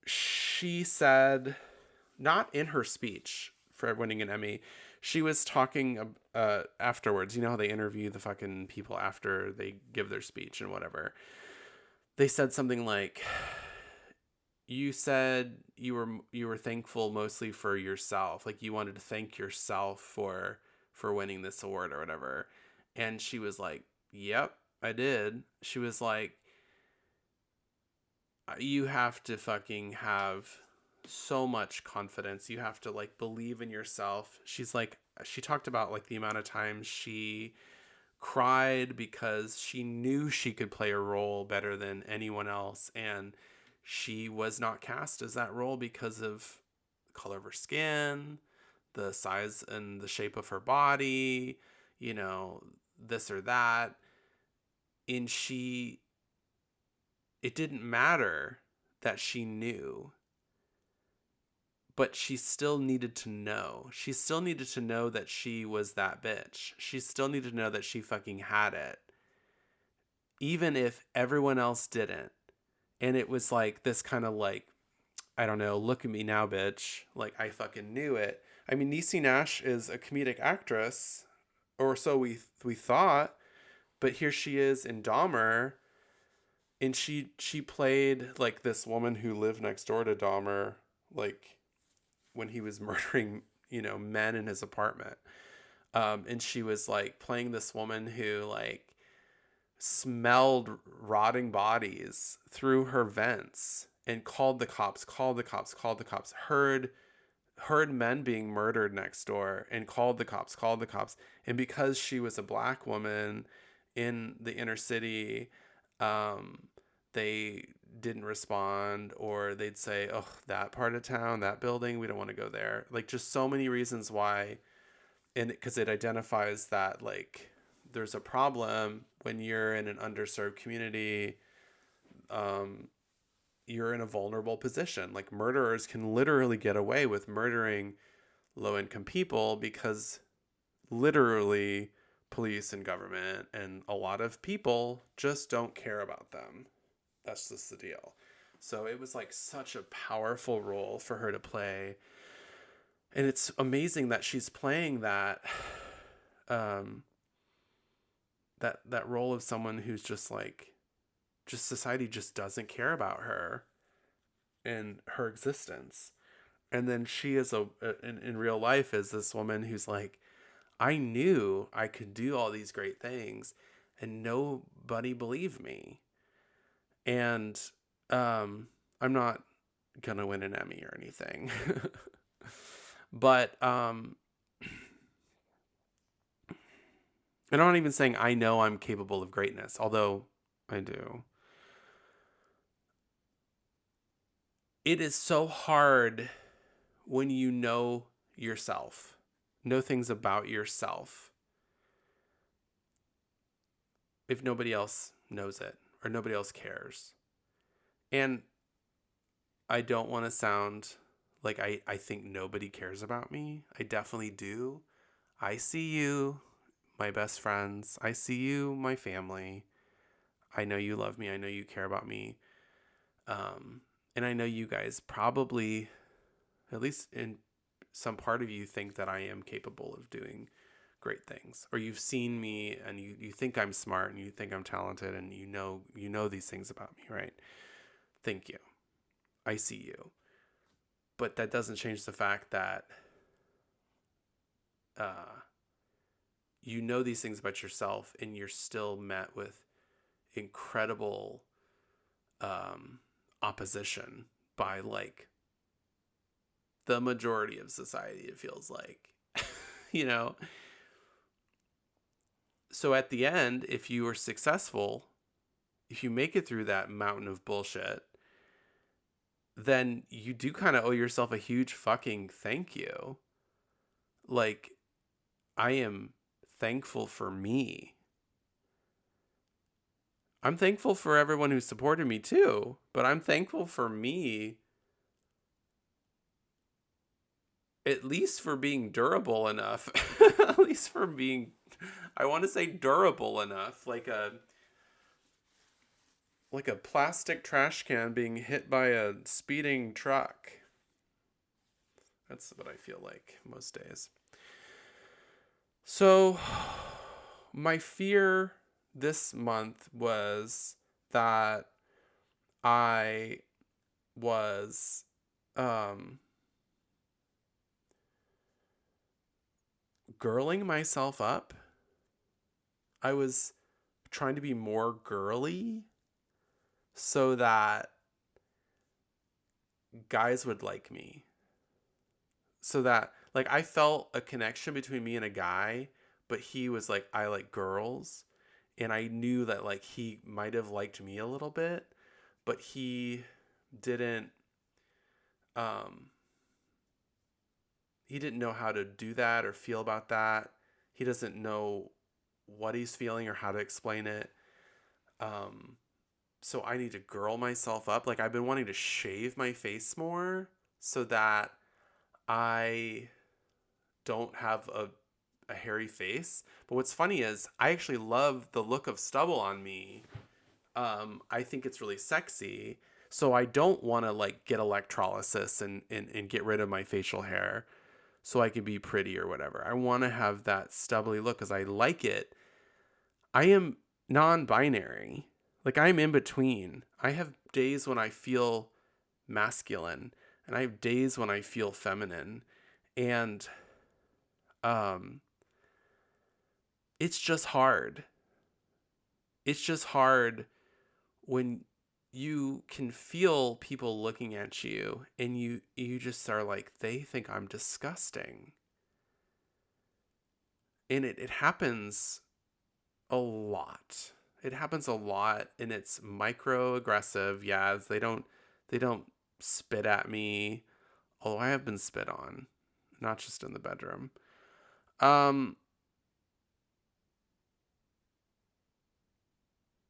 she said, not in her speech for winning an Emmy, she was talking afterwards. You know how they interview the fucking people after they give their speech and whatever. They said something like, you said you were thankful mostly for yourself, like you wanted to thank yourself for winning this award or whatever. And she was like, yep, I did. She was like, you have to fucking have so much confidence. You have to like believe in yourself. She's like, she talked about like the amount of times she cried because she knew she could play a role better than anyone else, and she was not cast as that role because of the color of her skin, the size and the shape of her body, this or that. And it didn't matter that she knew, but she still needed to know. She still needed to know that she was that bitch. She still needed to know that she fucking had it, even if everyone else didn't. And it was like this kind of like, I don't know, look at me now, bitch. Like, I fucking knew it. I mean, Niecy Nash is a comedic actress, or so we thought, but here she is in Dahmer, and she played like this woman who lived next door to Dahmer, like when he was murdering, men in his apartment. And she was like playing this woman who like smelled rotting bodies through her vents and called the cops, called the cops, called the cops, heard men being murdered next door and called the cops, called the cops. And because she was a black woman in the inner city, um, they didn't respond, or they'd say, oh, that part of town, that building, we don't want to go there. Like, just so many reasons why. And because it identifies that, like, there's a problem when you're in an underserved community. um, you're in a vulnerable position. Like, murderers can literally get away with murdering low income people because literally police and government and a lot of people just don't care about them. That's just the deal. So it was like such a powerful role for her to play. And it's amazing that she's playing that um that role of someone who's just like, just society just doesn't care about her and her existence. And then she is in real life is this woman who's like, I knew I could do all these great things and nobody believed me. And I'm not gonna win an Emmy or anything. But and I'm not even saying I know I'm capable of greatness, although I do. It is so hard when you know yourself, know things about yourself, if nobody else knows it or nobody else cares. And I don't want to sound like I think nobody cares about me. I definitely do. I see you, my best friends. I see you, my family. I know you love me. I know you care about me. And I know you guys probably, at least in some part of you, think that I am capable of doing great things. Or you've seen me and you think I'm smart and you think I'm talented and you know these things about me, right? Thank you. I see you. But that doesn't change the fact that you know these things about yourself and you're still met with incredible opposition by like the majority of society, it feels like. you know so at the end, if you are successful, if you make it through that mountain of bullshit, then you do kind of owe yourself a huge fucking thank you. Like, I am thankful for me. I'm thankful for everyone who supported me too, but I'm thankful for me, at least for being durable enough. At least for being, I want to say durable enough, like a plastic trash can being hit by a speeding truck. That's what I feel like most days. So my fear this month was that I was girling myself up. I was trying to be more girly so that guys would like me. So that, like, I felt a connection between me and a guy, but he was like, I like girls. And I knew that, like, he might have liked me a little bit, but he didn't, um, he didn't know how to do that or feel about that. He doesn't know what he's feeling or how to explain it. So I need to girl myself up. Like, I've been wanting to shave my face more so that I don't have a hairy face. But what's funny is I actually love the look of stubble on me. I think it's really sexy. So I don't want to like get electrolysis and get rid of my facial hair so I can be pretty or whatever. I want to have that stubbly look because I like it. I am non-binary. Like, I'm in between. I have days when I feel masculine and I have days when I feel feminine. And it's just hard. it's just hard when you can feel people looking at you and you just are like, they think I'm disgusting. And it happens a lot. It happens a lot, and it's microaggressive. Yeah, they don't spit at me, although I have been spit on, not just in the bedroom. Um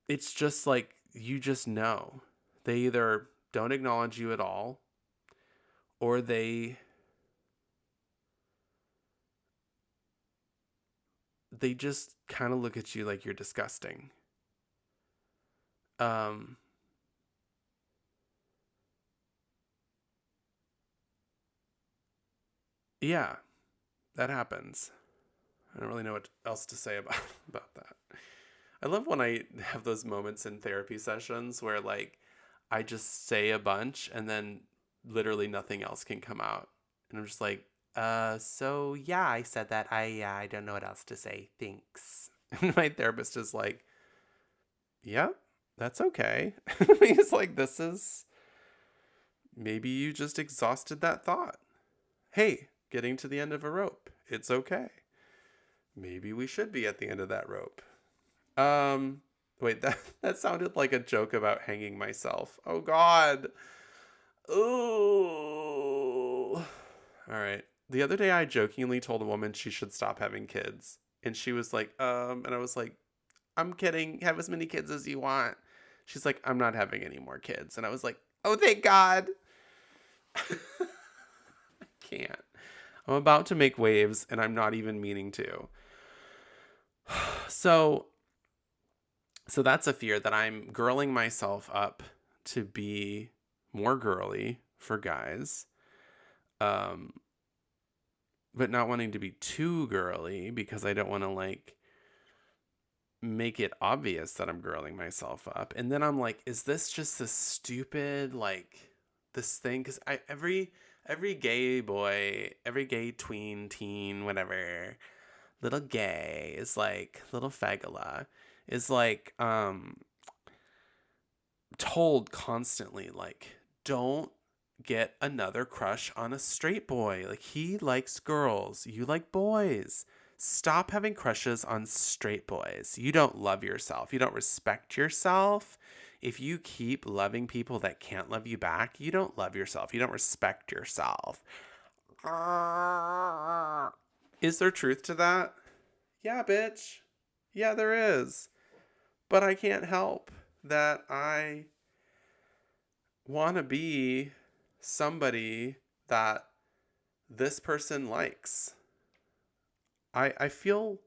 it's just like you just know. They either don't acknowledge you at all, or they just kind of look at you like you're disgusting. Um yeah, that happens. I don't really know what else to say about about that. I love when I have those moments in therapy sessions where like I just say a bunch and then literally nothing else can come out. And I'm just like, so yeah, I said that. I don't know what else to say. Thanks. And my therapist is like, "Yep, that's okay." He's like, "This is maybe you just exhausted that thought. Hey, getting to the end of a rope. It's okay. Maybe we should be at the end of that rope." Um, wait, that sounded like a joke about hanging myself. Oh God. Ooh. All right. The other day I jokingly told a woman she should stop having kids. And she was like, and I was like, I'm kidding. Have as many kids as you want. She's like, I'm not having any more kids. And I was like, oh, thank God. I can't. I'm about to make waves and I'm not even meaning to. So so that's a fear that I'm girling myself up to be more girly for guys. Um, but not wanting to be too girly because I don't want to like make it obvious that I'm girling myself up. And then I'm like, is this just a stupid like this thing? Because I every gay boy, every gay tween, teen, whatever, little gay is like little fagula is like told constantly like don't get another crush on a straight boy. Like he likes girls, you like boys. Stop having crushes on straight boys. You don't love yourself. You don't respect yourself. If you keep loving people that can't love you back, you don't love yourself. You don't respect yourself. Is there truth to that? Yeah, bitch. Yeah, there is. But I can't help that I want to be somebody that this person likes. I feel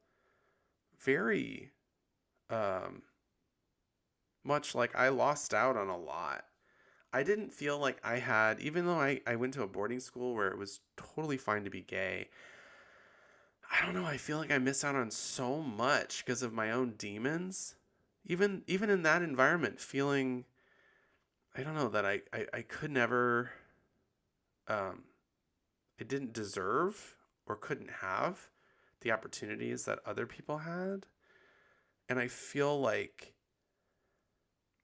very um much like I lost out on a lot. I didn't feel like I had, even though I went to a boarding school where it was totally fine to be gay, I don't know, I feel like I missed out on so much because of my own demons. Even in that environment, feeling I don't know that I could never um I didn't deserve or couldn't have the opportunities that other people had. And I feel like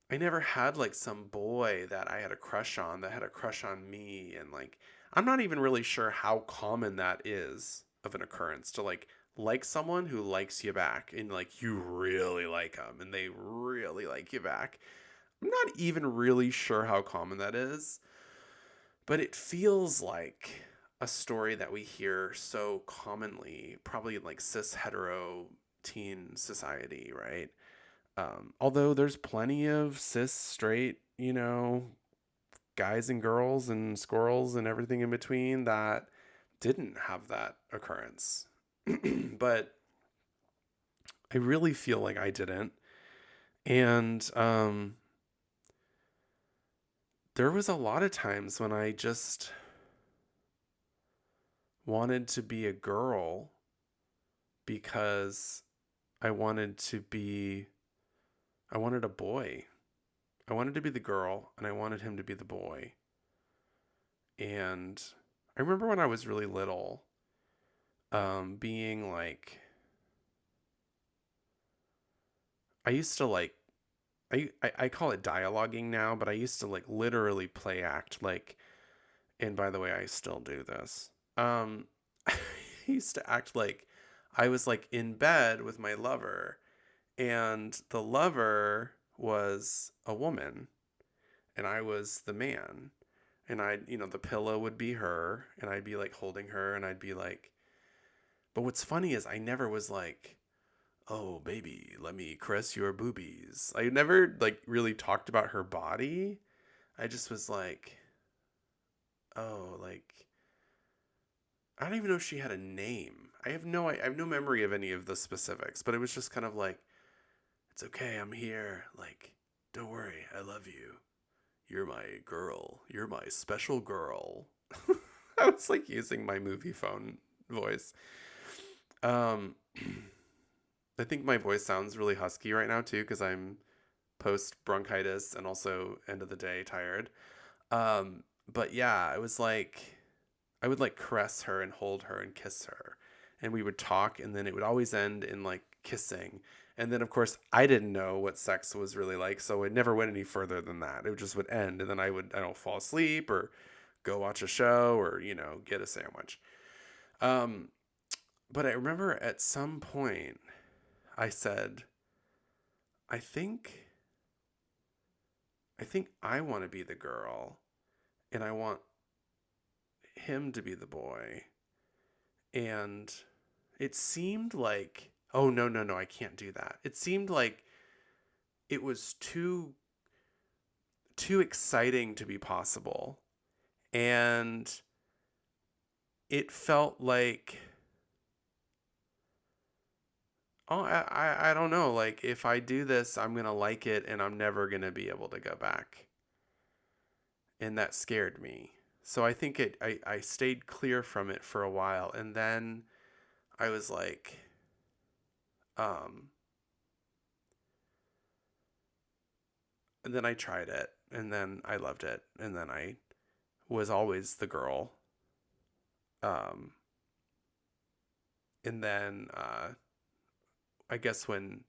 I never had like some boy that I had a crush on that had a crush on me. And like, I'm not even really sure how common that is of an occurrence to like someone who likes you back and like you really like them and they really like you back. I'm not even really sure how common that is, but it feels like a story that we hear so commonly, probably in like cis hetero teen society, right? Although there's plenty of cis straight, guys and girls and squirrels and everything in between that didn't have that occurrence. But I really feel like I didn't. And there was a lot of times when I just wanted to be a girl because I wanted to be, I wanted a boy. I wanted to be the girl and I wanted him to be the boy. And I remember when I was really little, being like, I used to like I call it dialoguing now, but I used to like literally play act like, and by the way, I still do this. I used to act like I was like in bed with my lover, and the lover was a woman, and I was the man. And the pillow would be her, and I'd be like holding her, and I'd be like, but what's funny is I never was like, oh, baby, let me caress your boobies. I never like really talked about her body. I just was like, oh, like, I don't even know if she had a name. I have no memory of any of the specifics, but it was just kind of like, it's okay, I'm here. Like, don't worry, I love you. You're my girl. You're my special girl. I was like using my movie phone voice. Um, I think my voice sounds really husky right now too because I'm post bronchitis and also end of the day tired. But yeah, it was like I would like caress her and hold her and kiss her, and we would talk, and then it would always end in like kissing. And then of course I didn't know what sex was really like, so it never went any further than that. It just would end, and then I don't fall asleep or go watch a show or get a sandwich. Um, but I remember at some point I said, I think I think I want to be the girl, and I want him to be the boy. And it seemed like, oh, no, no, no, I can't do that. It seemed like it was too exciting to be possible. And it felt like, oh, I don't know, like if I do this, I'm going to like it and I'm never going to be able to go back. And that scared me. So I think I stayed clear from it for a while. And then I was like, um, and then I tried it, and then I loved it, and then I was always the girl. Um, and then I guess when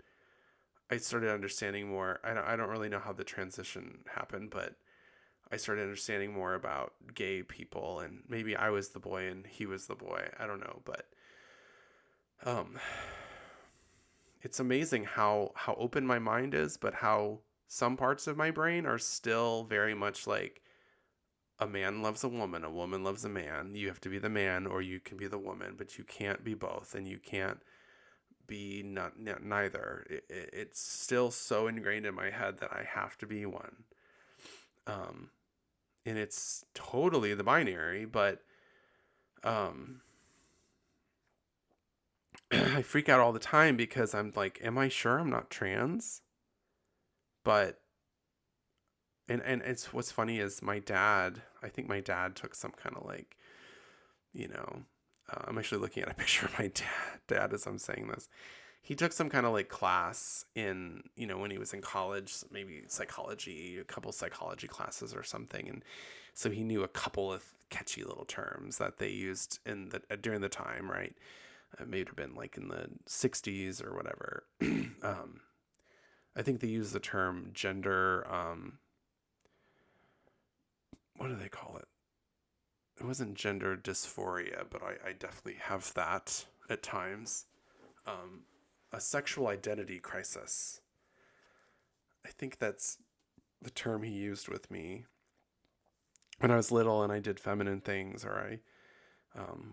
I started understanding more, I don't really know how the transition happened, but I started understanding more about gay people, and maybe I was the boy and he was the boy. I don't know, but um, it's amazing how open my mind is, but how some parts of my brain are still very much like a man loves a woman loves a man. You have to be the man or you can be the woman, but you can't be both, and you can't be neither. It's still so ingrained in my head that I have to be one. Um, and it's totally the binary, but um, I freak out all the time because I'm like, am I sure I'm not trans? But and it's what's funny is my dad. I think my dad took some kind of like, you know, I'm actually looking at a picture of my dad as I'm saying this. He took some kind of like class in, when he was in college, maybe psychology, a couple psychology classes or something. And so he knew a couple of catchy little terms that they used in the during the time, right? It may have been like in the 60s or whatever. I think they use the term gender. What do they call it? It wasn't gender dysphoria, but I definitely have that at times. Um, a sexual identity crisis. I think that's the term he used with me when I was little and I did feminine things or I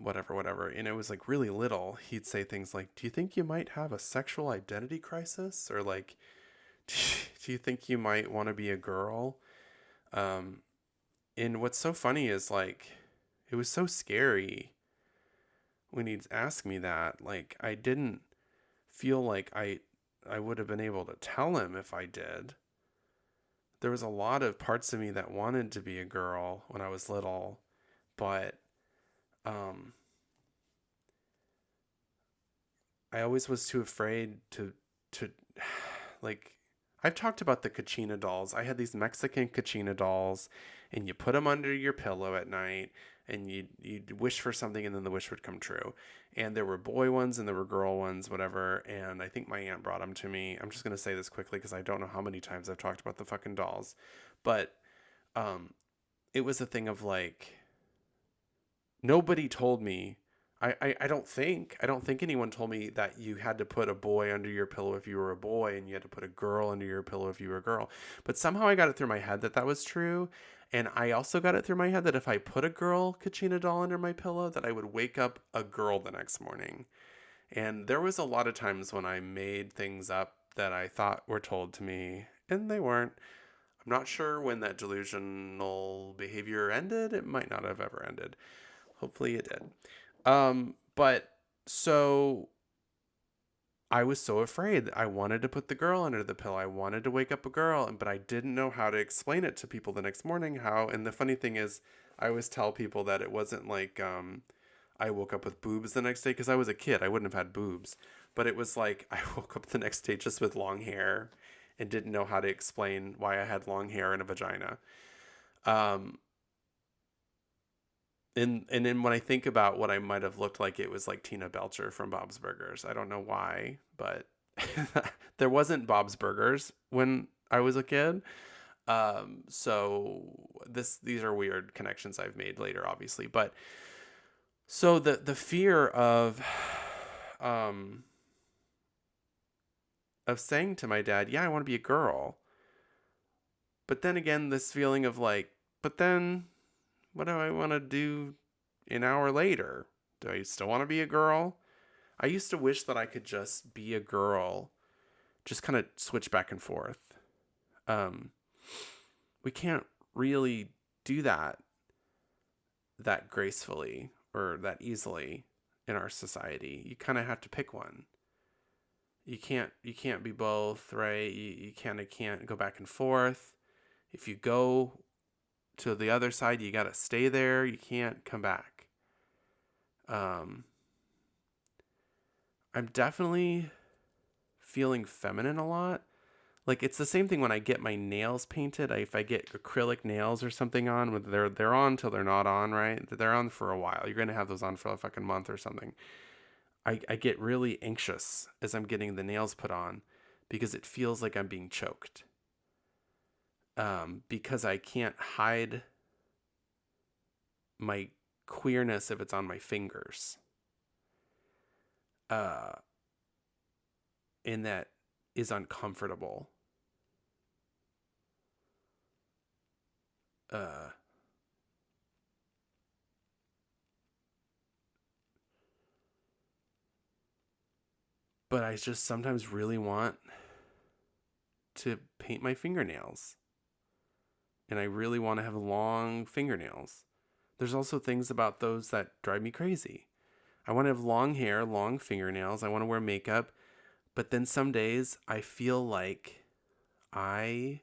whatever, and it was like really little. He'd say things like, do you think you might have a sexual identity crisis, or like, do you think you might want to be a girl? um and what's so funny is like it was so scary when he'd ask me that. Like I didn't feel like I would have been able to tell him if I did. There was a lot of parts of me that wanted to be a girl when I was little, but um I always was too afraid to like I've talked about the Kachina dolls. I had these Mexican Kachina dolls, and you put them under your pillow at night, and you'd wish for something, and then the wish would come true. And there were boy ones, and there were girl ones, whatever. And I think my aunt brought them to me. I'm just gonna say this quickly because I don't know how many times I've talked about the fucking dolls, but um, it was a thing of like nobody told me. I don't think anyone told me that you had to put a boy under your pillow if you were a boy and you had to put a girl under your pillow if you were a girl. But somehow I got it through my head that that was true. And I also got it through my head that if I put a girl Kachina doll under my pillow, that I would wake up a girl the next morning. And there was a lot of times when I made things up that I thought were told to me, and they weren't. I'm not sure when that delusional behavior ended. It might not have ever ended. Hopefully it did. But so I was so afraid. I wanted to put the girl under the pillow. I wanted to wake up a girl, but I didn't know how to explain it to people the next morning. How, and the funny thing is, I always tell people that it wasn't like I woke up with boobs the next day because I was a kid. I wouldn't have had boobs, but it was like I woke up the next day just with long hair and didn't know how to explain why I had long hair and a vagina. Um, and then when I think about what I might have looked like, it was like Tina Belcher from Bob's Burgers. I don't know why, but there wasn't Bob's Burgers when I was a kid. So these are weird connections I've made later, obviously. But so the fear um of saying to my dad, yeah, I want to be a girl. But then again, this feeling of like, but then what do I want to do an hour later? Do I still want to be a girl? I used to wish that I could just be a girl, just kind of switch back and forth. Um, we can't really do that gracefully or that easily in our society. You kind of have to pick one. You can't be both, right? You kind of can't go back and forth. If you go to the other side, you got to stay there. You can't come back. Um, I'm definitely feeling feminine a lot. Like it's the same thing when I get my nails painted. If I get acrylic nails or something on, they're on till they're not on, right? They're on for a while. You're gonna have those on for a fucking month or something. I get really anxious as I'm getting the nails put on because it feels like I'm being choked. Because I can't hide my queerness if it's on my fingers. Uh, and that is uncomfortable. Uh, but I just sometimes really want to paint my fingernails. And I really want to have long fingernails. There's also things about those that drive me crazy. I want to have long hair, long fingernails. I want to wear makeup. But then some days I feel like I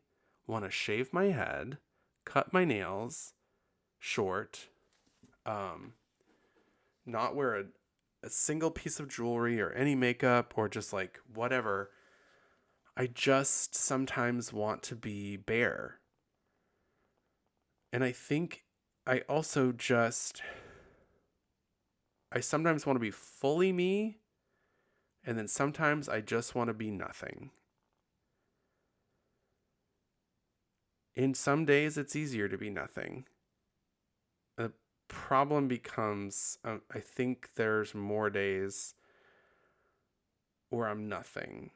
want to shave my head, cut my nails short, um, not wear a single piece of jewelry or any makeup or just like whatever. I just sometimes want to be bare. And I think I also just, I sometimes want to be fully me. And then sometimes I just want to be nothing. In some days, it's easier to be nothing. The problem becomes, I think there's more days where I'm nothing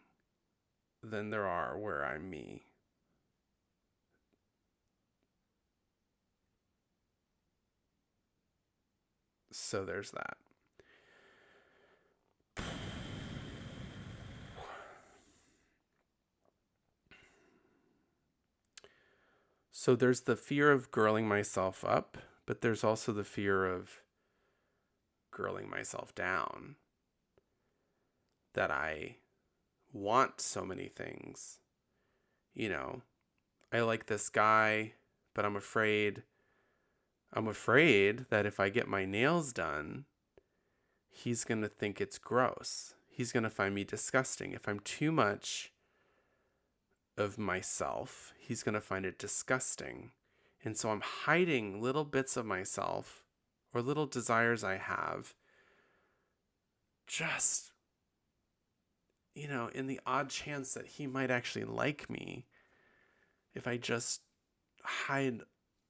than there are where I'm me. So there's that. So there's the fear of girling myself up, but there's also the fear of girling myself down. That I want so many things. You know, I like this guy, but I'm afraid that if I get my nails done, he's going to think it's gross. He's going to find me disgusting. If I'm too much of myself, he's going to find it disgusting. And so I'm hiding little bits of myself or little desires I have, just, in the odd chance that he might actually like me if I just hide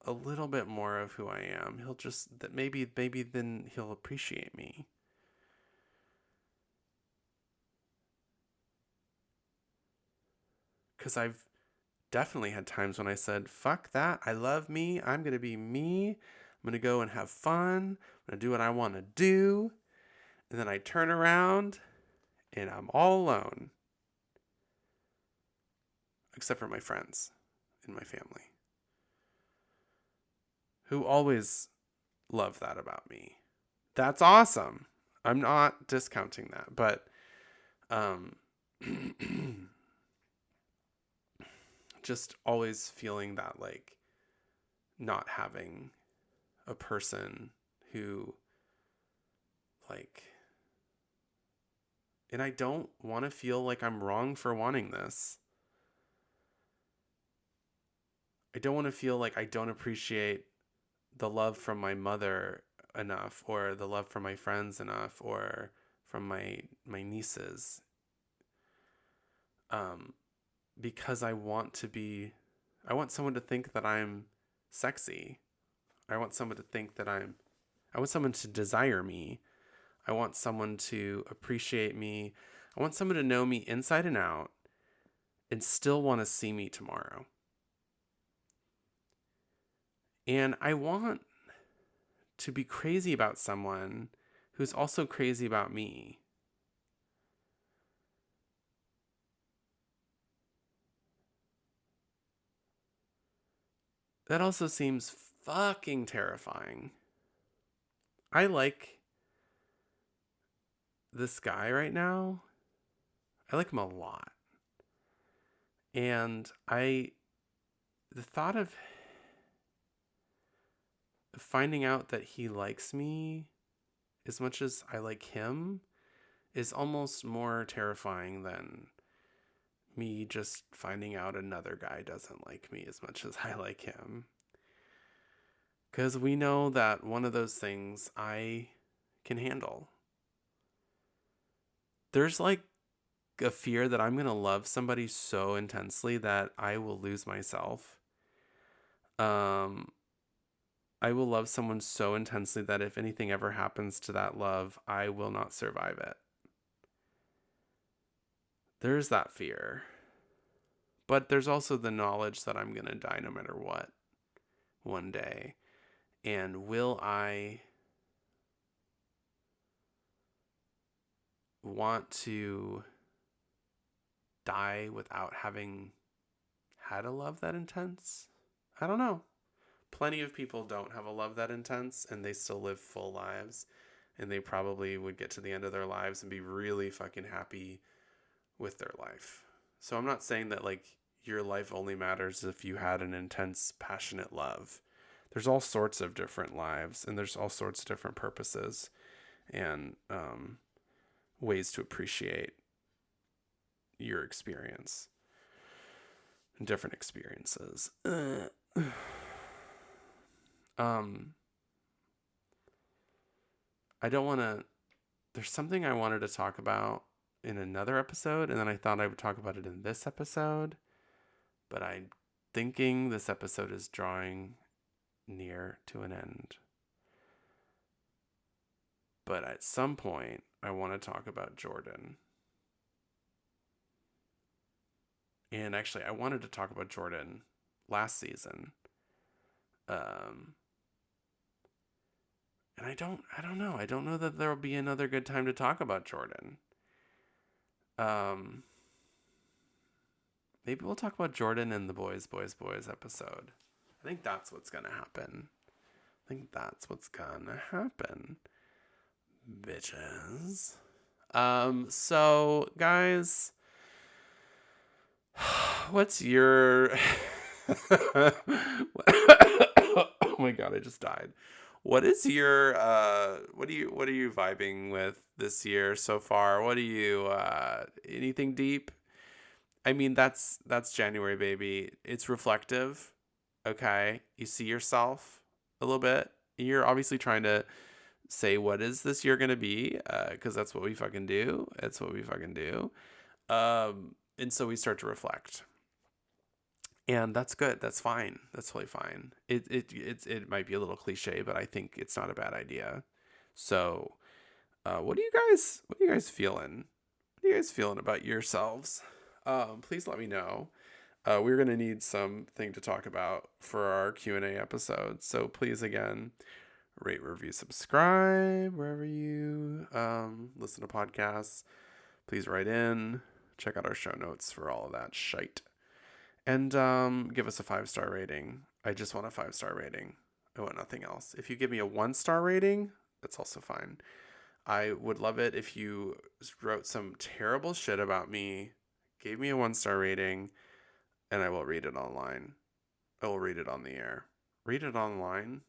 a little bit more of who I am. He'll just, that maybe then he'll appreciate me. Because I've definitely had times when I said, fuck that, I love me, I'm going to be me, I'm going to go and have fun, I'm going to do what I want to do, and then I turn around and I'm all alone. Except for my friends and my family, who always love that about me. That's awesome. I'm not discounting that, but just always feeling that, like, not having a person who, like, and I don't want to feel like I'm wrong for wanting this. I don't want to feel like I don't appreciate the love from my mother enough, or the love from my friends enough, or from my nieces, because I want someone to think that I'm sexy. I want someone to think that I want someone to desire me. I want someone to appreciate me. I want someone to know me inside and out and still want to see me tomorrow. And I want to be crazy about someone who's also crazy about me. That also seems fucking terrifying. I like this guy right now. I like him a lot. And the thought of finding out that he likes me as much as I like him is almost more terrifying than me just finding out another guy doesn't like me as much as I like him. Because we know that one of those things I can handle. There's like a fear that I'm going to love somebody so intensely that I will lose myself. I will love someone so intensely that if anything ever happens to that love, I will not survive it. There's that fear. But there's also the knowledge that I'm going to die no matter what one day. And will I want to die without having had a love that intense? I don't know. Plenty of people don't have a love that intense and they still live full lives. And they probably would get to the end of their lives and be really fucking happy with their life. So I'm not saying that, like, your life only matters if you had an intense, passionate love. There's all sorts of different lives, and there's all sorts of different purposes and ways to appreciate your experience and different experiences. I don't want to. There's something I wanted to talk about in another episode, and then I thought I would talk about it in this episode, but I'm thinking this episode is drawing near to an end. But at some point, I want to talk about Jordan. And actually, I wanted to talk about Jordan last season. And I don't know. I don't know that there will be another good time to talk about Jordan. Maybe we'll talk about Jordan in the Boys episode. I think that's what's going to happen. Bitches. So, guys, what's your... Oh my god, I just died. What is your what are you vibing with this year so far? What are you anything deep? I mean, that's January, baby. It's reflective. Okay. You see yourself a little bit. You're obviously trying to say, what is this year going to be? Because that's what we fucking do. That's what we fucking do. And so we start to reflect. And that's good. That's fine. That's totally fine. It might be a little cliche, but I think it's not a bad idea. So, what are you guys feeling? What are you guys feeling about yourselves? Please let me know. We're gonna need something to talk about for our Q&A episode. So please, again, rate, review, subscribe wherever you listen to podcasts. Please write in. Check out our show notes for all of that shite. And give us a 5-star rating. I just want a 5-star rating. I want nothing else. If you give me a 1-star rating, that's also fine. I would love it if you wrote some terrible shit about me, gave me a 1-star rating, and I will read it online. I will read it on the air. Read it online?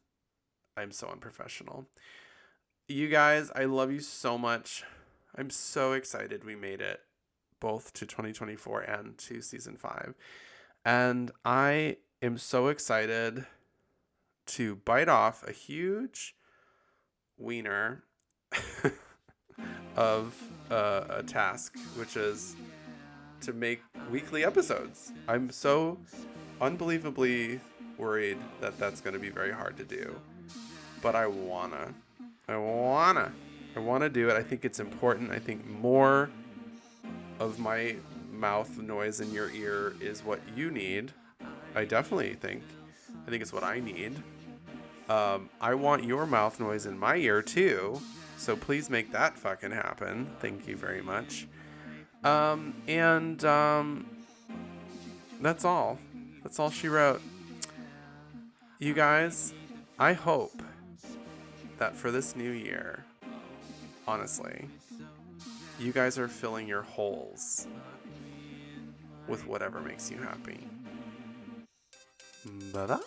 I'm so unprofessional. You guys, I love you so much. I'm so excited we made it both to 2024 and to season 5. And I am so excited to bite off a huge wiener of a task, which is to make weekly episodes. I'm so unbelievably worried that that's going to be very hard to do. But I wanna do it. I think it's important. I think more of my mouth noise in your ear is what you need. I think it's what I need. I want your mouth noise in my ear too. So please make that fucking happen. Thank you very much. And that's all. That's all she wrote. You guys, I hope that for this new year, honestly, you guys are filling your holes with whatever makes you happy. Bye-bye.